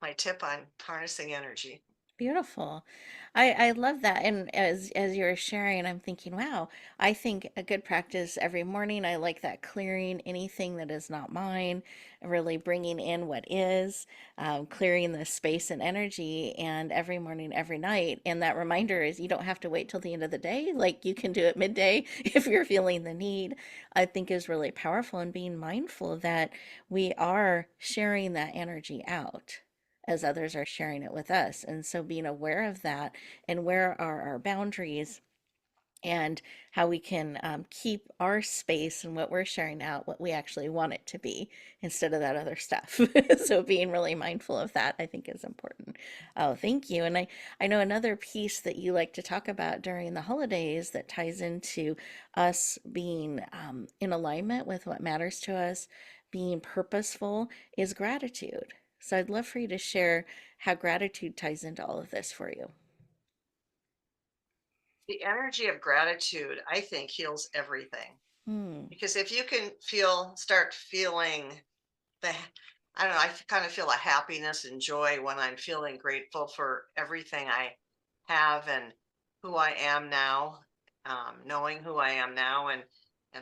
my tip on harnessing energy. Beautiful. I love that. And as you're sharing, I'm thinking, wow, I think a good practice every morning. I like that clearing anything that is not mine, really bringing in what is, clearing the space and energy, and every morning, every night. And that reminder is you don't have to wait till the end of the day. Like you can do it midday if you're feeling the need, I think is really powerful. And being mindful that we are sharing that energy out as others are sharing it with us. And so being aware of that and where are our boundaries and how we can keep our space and what we're sharing out, what we actually want it to be instead of that other stuff. So being really mindful of that, I think is important. Oh, thank you. And I know another piece that you like to talk about during the holidays that ties into us being in alignment with what matters to us, being purposeful, is gratitude. So I'd love for you to share how gratitude ties into all of this for you. The energy of gratitude, I think, heals everything. Hmm. Because if you can start feeling the, I don't know, I kind of feel a happiness and joy when I'm feeling grateful for everything I have and who I am now, knowing who I am now, and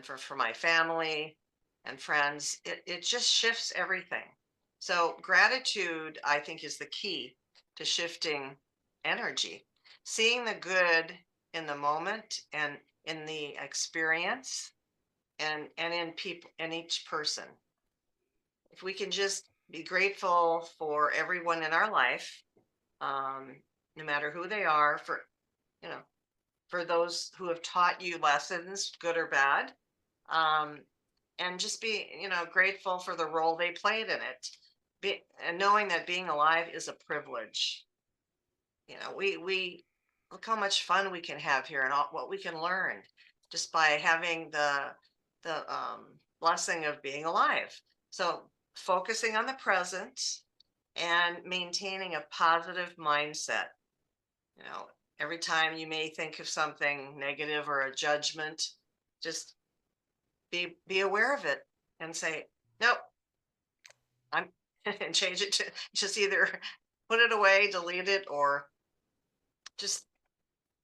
for my family and friends, it just shifts everything. So gratitude, I think, is the key to shifting energy, seeing the good in the moment and in the experience and in people and each person. If we can just be grateful for everyone in our life, um, no matter who they are, you know for those who have taught you lessons, good or bad, um, and just be grateful for the role they played in it, and knowing that being alive is a privilege. We look how much fun we can have here and what we can learn just by having the blessing of being alive. So focusing on the present and maintaining a positive mindset. You know, every time you may think of something negative or a judgment, just be aware of it and say, nope, I'm and change it to just either put it away, delete it, or just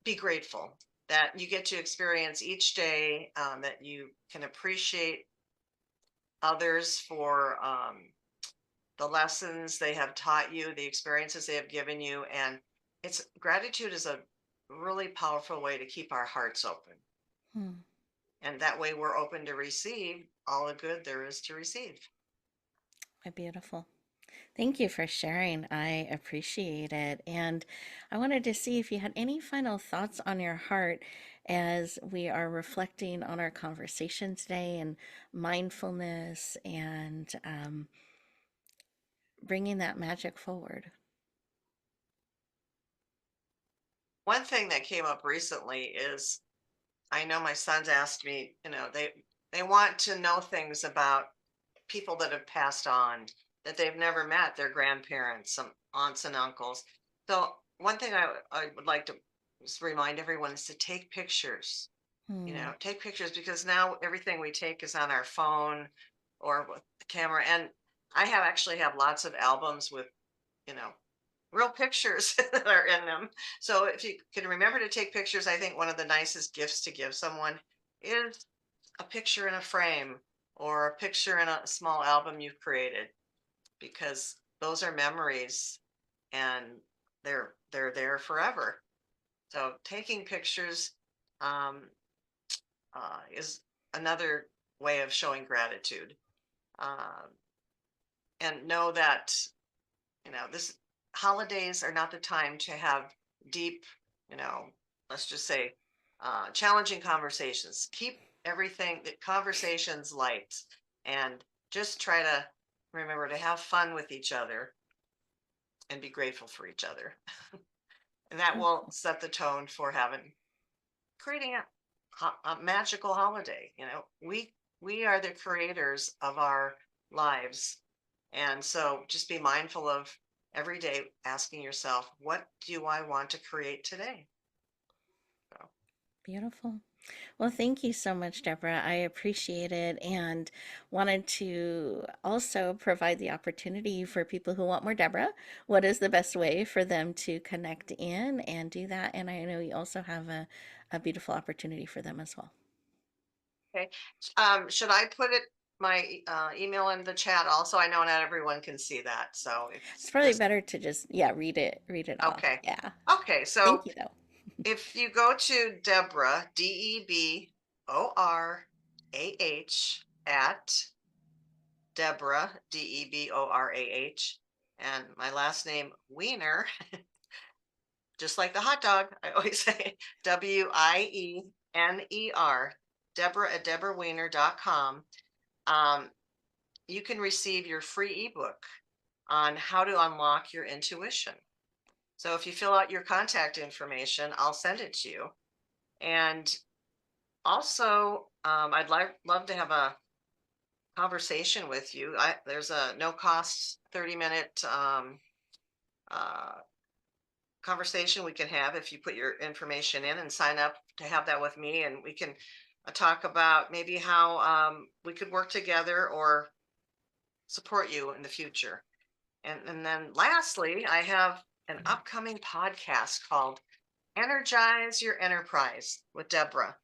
be grateful that you get to experience each day, that you can appreciate others for the lessons they have taught you, the experiences they have given you. And it's gratitude is a really powerful way to keep our hearts open. Hmm. And that way we're open to receive all the good there is to receive. Beautiful. Thank you for sharing. I appreciate it. And I wanted to see if you had any final thoughts on your heart as we are reflecting on our conversation today and mindfulness and bringing that magic forward. One thing that came up recently is I know my sons asked me, they want to know things about people that have passed on that they've never met, their grandparents, some aunts and uncles. So one thing I would like to just remind everyone is to take pictures. Hmm. Take pictures because now everything we take is on our phone or with the camera. And I actually have lots of albums with, you know, real pictures that are in them. So if you can remember to take pictures, I think one of the nicest gifts to give someone is a picture in a frame or a picture in a small album you've created, because those are memories and they're there forever. So taking pictures um, is another way of showing gratitude. Um, and know that, this holidays are not the time to have deep, you know, let's just say, challenging conversations. Keep everything, the conversations light, and just try to remember to have fun with each other and be grateful for each other. And that will set the tone for creating a magical holiday. We are the creators of our lives, and so just be mindful of every day asking yourself, what do I want to create today? So, Beautiful. Well, thank you so much, Deborah. I appreciate it and wanted to also provide the opportunity for people who want more Deborah. What is the best way for them to connect in and do that? And I know you also have a beautiful opportunity for them as well. okay. Should I put my email in the chat also? I know not everyone can see that, so It's it's probably just better to just, yeah, read it off. okay. Yeah. Okay, so Thank you, though. if you go to Deborah, DEBORAH, at Deborah, DEBORAH, and my last name, Wiener, just like the hot dog, I always say WIENER, Deborah at DeborahWiener.com. You can receive your free ebook on how to unlock your intuition. So if you fill out your contact information, I'll send it to you. And also, I'd love to have a conversation with you. There's a no cost 30-minute uh, conversation we can have if you put your information in and sign up to have that with me, and we can talk about maybe how we could work together or support you in the future. And then lastly, I have an upcoming podcast called Energize Your Enterprise with Deborah.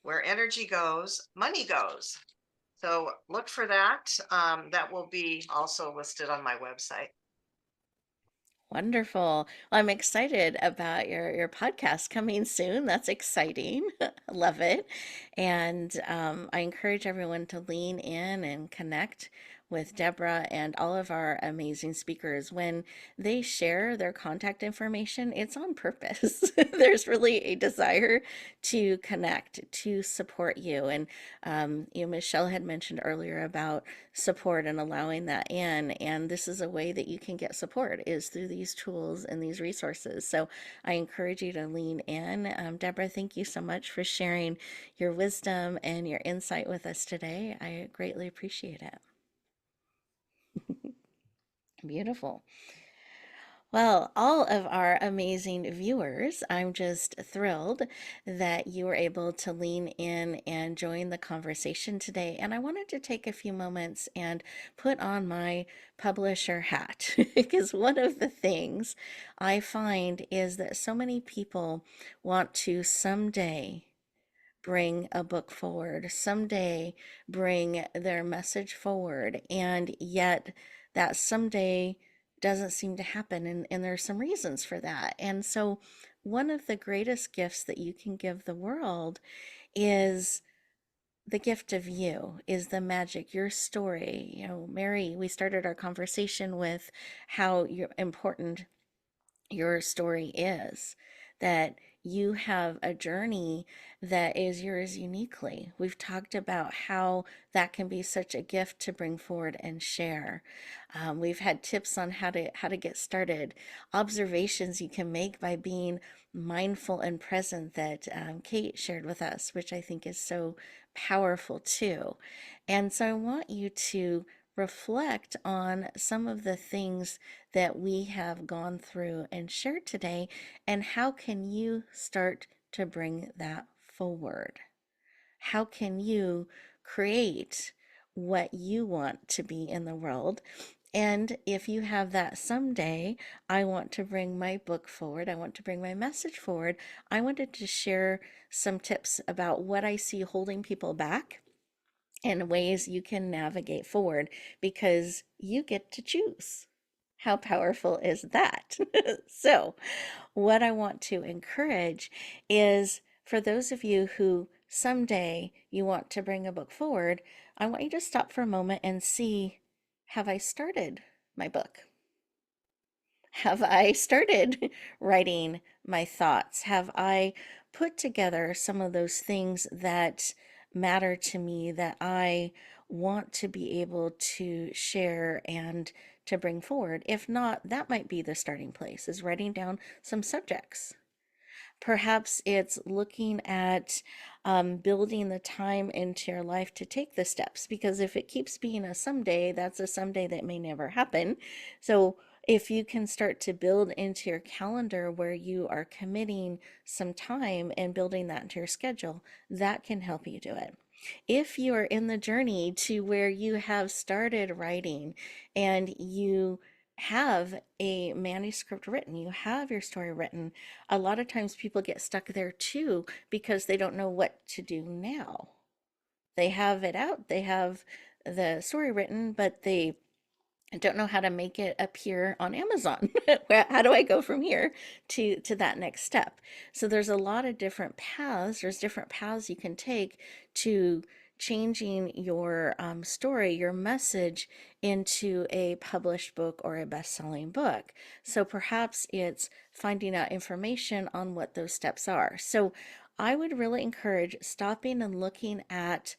Where energy goes, money goes. So look for that. That will be also listed on my website. Wonderful. Well, I'm excited about your podcast coming soon. That's exciting. Love it. And I encourage everyone to lean in and connect with Deborah and all of our amazing speakers. When they share their contact information, it's on purpose. There's really a desire to connect, to support you. And Michelle had mentioned earlier about support and allowing that in. And this is a way that you can get support is through these tools and these resources. So I encourage you to lean in. Deborah, thank you so much for sharing your wisdom and your insight with us today. I greatly appreciate it. Beautiful. Well, all of our amazing viewers, I'm just thrilled that you were able to lean in and join the conversation today. And I wanted to take a few moments and put on my publisher hat because one of the things I find is that so many people want to someday bring a book forward, someday bring their message forward, and yet that someday doesn't seem to happen. And there's some reasons for that. And so, one of the greatest gifts that you can give the world is the gift of you, is the magic, your story. Mary, we started our conversation with how important your story is, that you have a journey that is yours uniquely. We've talked about how that can be such a gift to bring forward and share. We've had tips on how to get started, observations you can make by being mindful and present that Kate shared with us, which I think is so powerful too. And so I want you to reflect on some of the things that we have gone through and shared today, and how can you start to bring that forward? How can you create what you want to be in the world? And if you have that someday, I want to bring my book forward, I want to bring my message forward, I wanted to share some tips about what I see holding people back and ways you can navigate forward because you get to choose. How powerful is that? So, what I want to encourage is for those of you who someday you want to bring a book forward, I want you to stop for a moment and see, have I started my book? Have I started writing my thoughts? Have I put together some of those things that matter to me that I want to be able to share and to bring forward? If not, that might be the starting place, is writing down some subjects. Perhaps it's looking at building the time into your life to take the steps, because if it keeps being a someday, that's a someday that may never happen. So if you can start to build into your calendar where you are committing some time and building that into your schedule, that can help you do it. If you are in the journey to where you have started writing and you have a manuscript written, you have your story written, a lot of times people get stuck there too because they don't know what to do now. They have it out, they have the story written, but they don't know how to make it appear on Amazon. How do I go from here to that next step? So there's a lot of different paths. There's different paths you can take to changing your story, your message into a published book or a best-selling book. So perhaps it's finding out information on what those steps are. So I would really encourage stopping and looking at,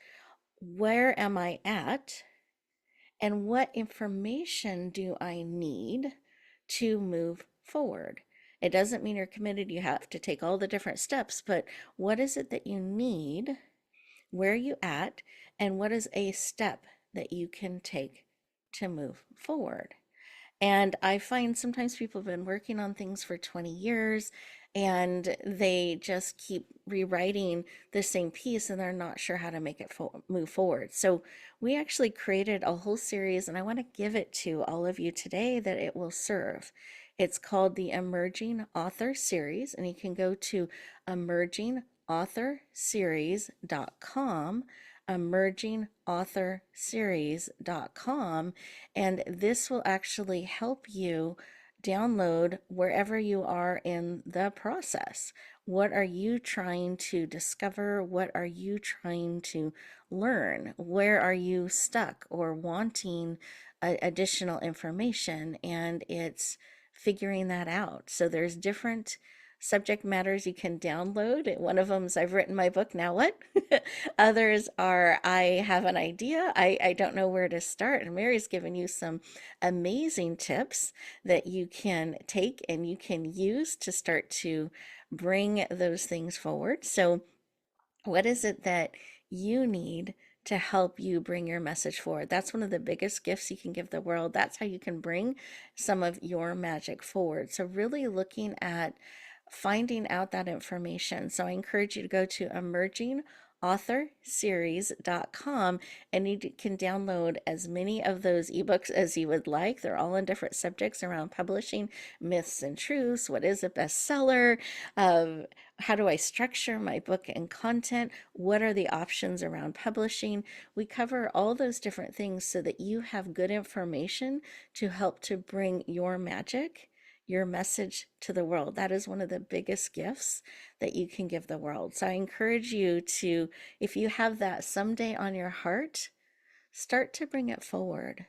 where am I at? And what information do I need to move forward? It doesn't mean you're committed, you have to take all the different steps, but what is it that you need? Where are you at? And what is a step that you can take to move forward? And I find sometimes people have been working on things for 20 years and they just keep rewriting the same piece and they're not sure how to make it move forward. So we actually created a whole series, and I want to give it to all of you today that it will serve. It's called the Emerging Author Series, and you can go to emergingauthorseries.com, emergingauthorseries.com, and this will actually help you download wherever you are in the process. What are you trying to discover? What are you trying to learn? Where are you stuck or wanting additional information? And it's figuring that out. So there's different subject matters you can download. One of them is, I've written my book, now what? Others are, I have an idea, I don't know where to start. And Mary's given you some amazing tips that you can take and you can use to start to bring those things forward. So what is it that you need to help you bring your message forward? That's one of the biggest gifts you can give the world. That's how you can bring some of your magic forward. So really looking at finding out that information. So I encourage you to go to emergingauthorseries.com and you can download as many of those ebooks as you would like. They're all in different subjects around publishing, myths and truths, what is a bestseller, how do I structure my book and content, what are the options around publishing. We cover all those different things so that you have good information to help to bring your magic, your message to the world. That is one of the biggest gifts that you can give the world. So I encourage you to, if you have that someday on your heart, start to bring it forward.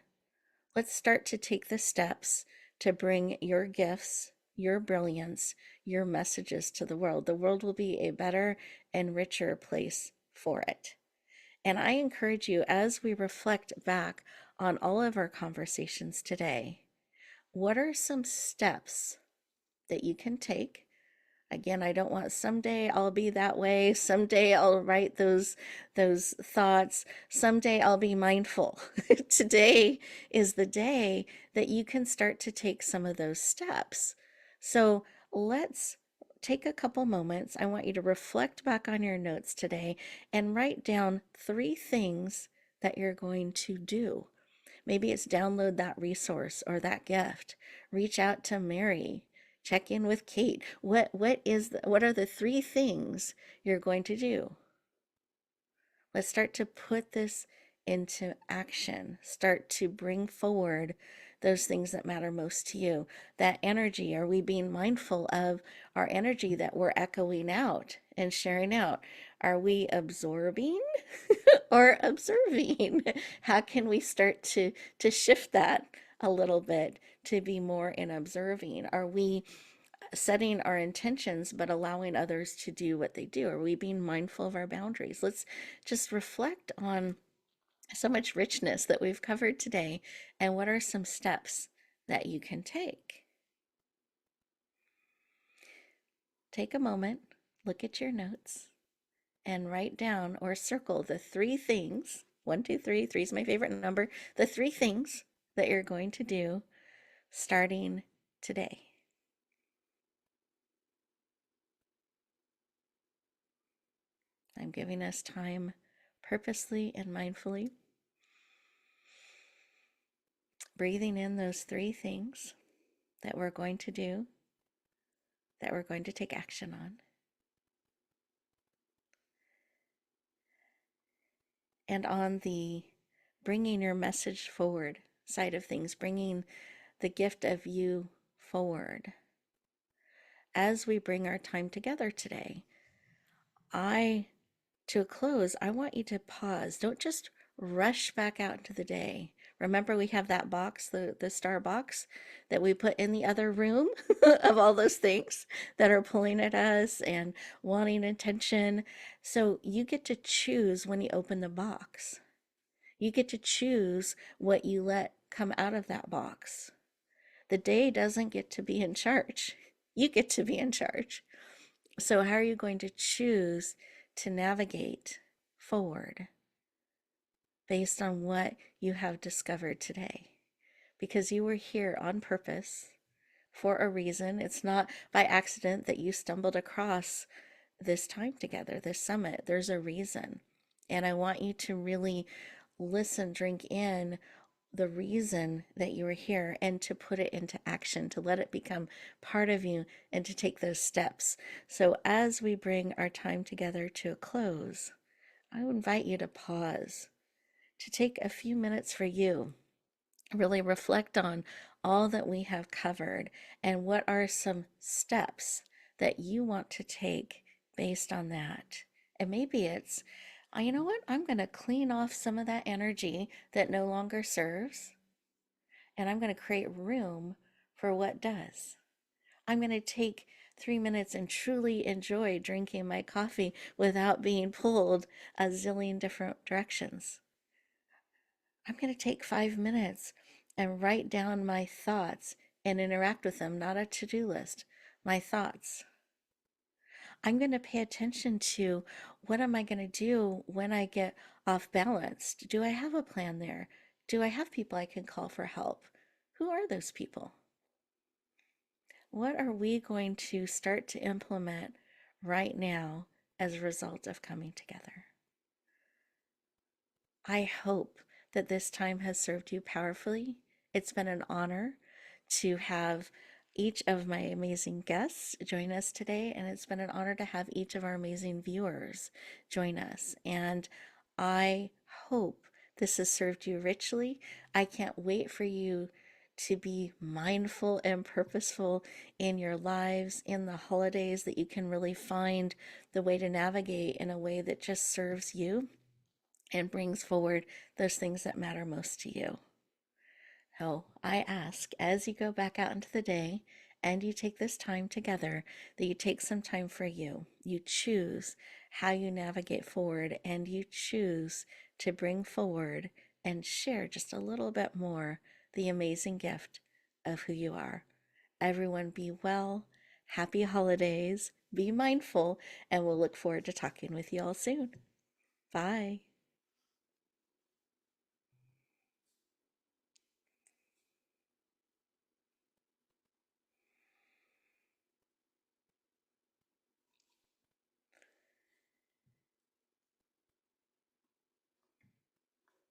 Let's start to take the steps to bring your gifts, your brilliance, your messages to the world. The world will be a better and richer place for it. And I encourage you, as we reflect back on all of our conversations today, what are some steps that you can take? Again, I don't want someday I'll be that way, someday I'll write those thoughts, someday I'll be mindful. Today is the day that you can start to take some of those steps. So let's take a couple moments. I want you to reflect back on your notes today and write down 3 things that you're going to do. Maybe it's download that resource or that gift. Reach out to Mary. Check in with Kate. What are the 3 things you're going to do? Let's start to put this into action. Start to bring forward those things that matter most to you. That energy, are we being mindful of our energy that we're echoing out and sharing out? Are we absorbing or observing? How can we start to shift that a little bit to be more in observing? Are we setting our intentions but allowing others to do what they do? Are we being mindful of our boundaries? Let's just reflect on so much richness that we've covered today, and what are some steps that you can take? Take a moment, look at your notes, and write down or circle the 3 things. 1, 2, 3. 3 is my favorite number. The 3 things that you're going to do starting today. I'm giving us time purposely and mindfully, breathing in those 3 things that we're going to do, that we're going to take action on. And on the bringing your message forward side of things, bringing the gift of you forward. As we bring our time together today, to a close, I want you to pause. Don't just rush back out into the day. Remember, we have that box, the star box that we put in the other room of all those things that are pulling at us and wanting attention. So you get to choose when you open the box. You get to choose what you let come out of that box. The day doesn't get to be in charge. You get to be in charge. So, how are you going to choose to navigate forward based on what you have discovered today? Because you were here on purpose for a reason. It's not by accident that you stumbled across this time together, this summit. There's a reason. And I want you to really listen, drink in the reason that you were here, and to put it into action, to let it become part of you, and to take those steps. So as we bring our time together to a close, I would invite you to pause, to take a few minutes for you, really reflect on all that we have covered, and what are some steps that you want to take based on that. And maybe it's, you know what, I'm going to clean off some of that energy that no longer serves, and I'm going to create room for what does. I'm going to take 3 minutes and truly enjoy drinking my coffee without being pulled a zillion different directions. I'm going to take 5 minutes and write down my thoughts and interact with them, not a to-do list, my thoughts. I'm going to pay attention to, what am I going to do when I get off balance? Do I have a plan there? Do I have people I can call for help? Who are those people? What are we going to start to implement right now as a result of coming together? I hope that this time has served you powerfully. It's been an honor to have each of my amazing guests join us today, and it's been an honor to have each of our amazing viewers join us. And I hope this has served you richly. I can't wait for you to be mindful and purposeful in your lives, in the holidays, that you can really find the way to navigate in a way that just serves you and brings forward those things that matter most to you. So I ask, as you go back out into the day and you take this time together, that you take some time for you. You choose how you navigate forward, and you choose to bring forward and share just a little bit more the amazing gift of who you are. Everyone be well, happy holidays, be mindful, and we'll look forward to talking with you all soon. Bye.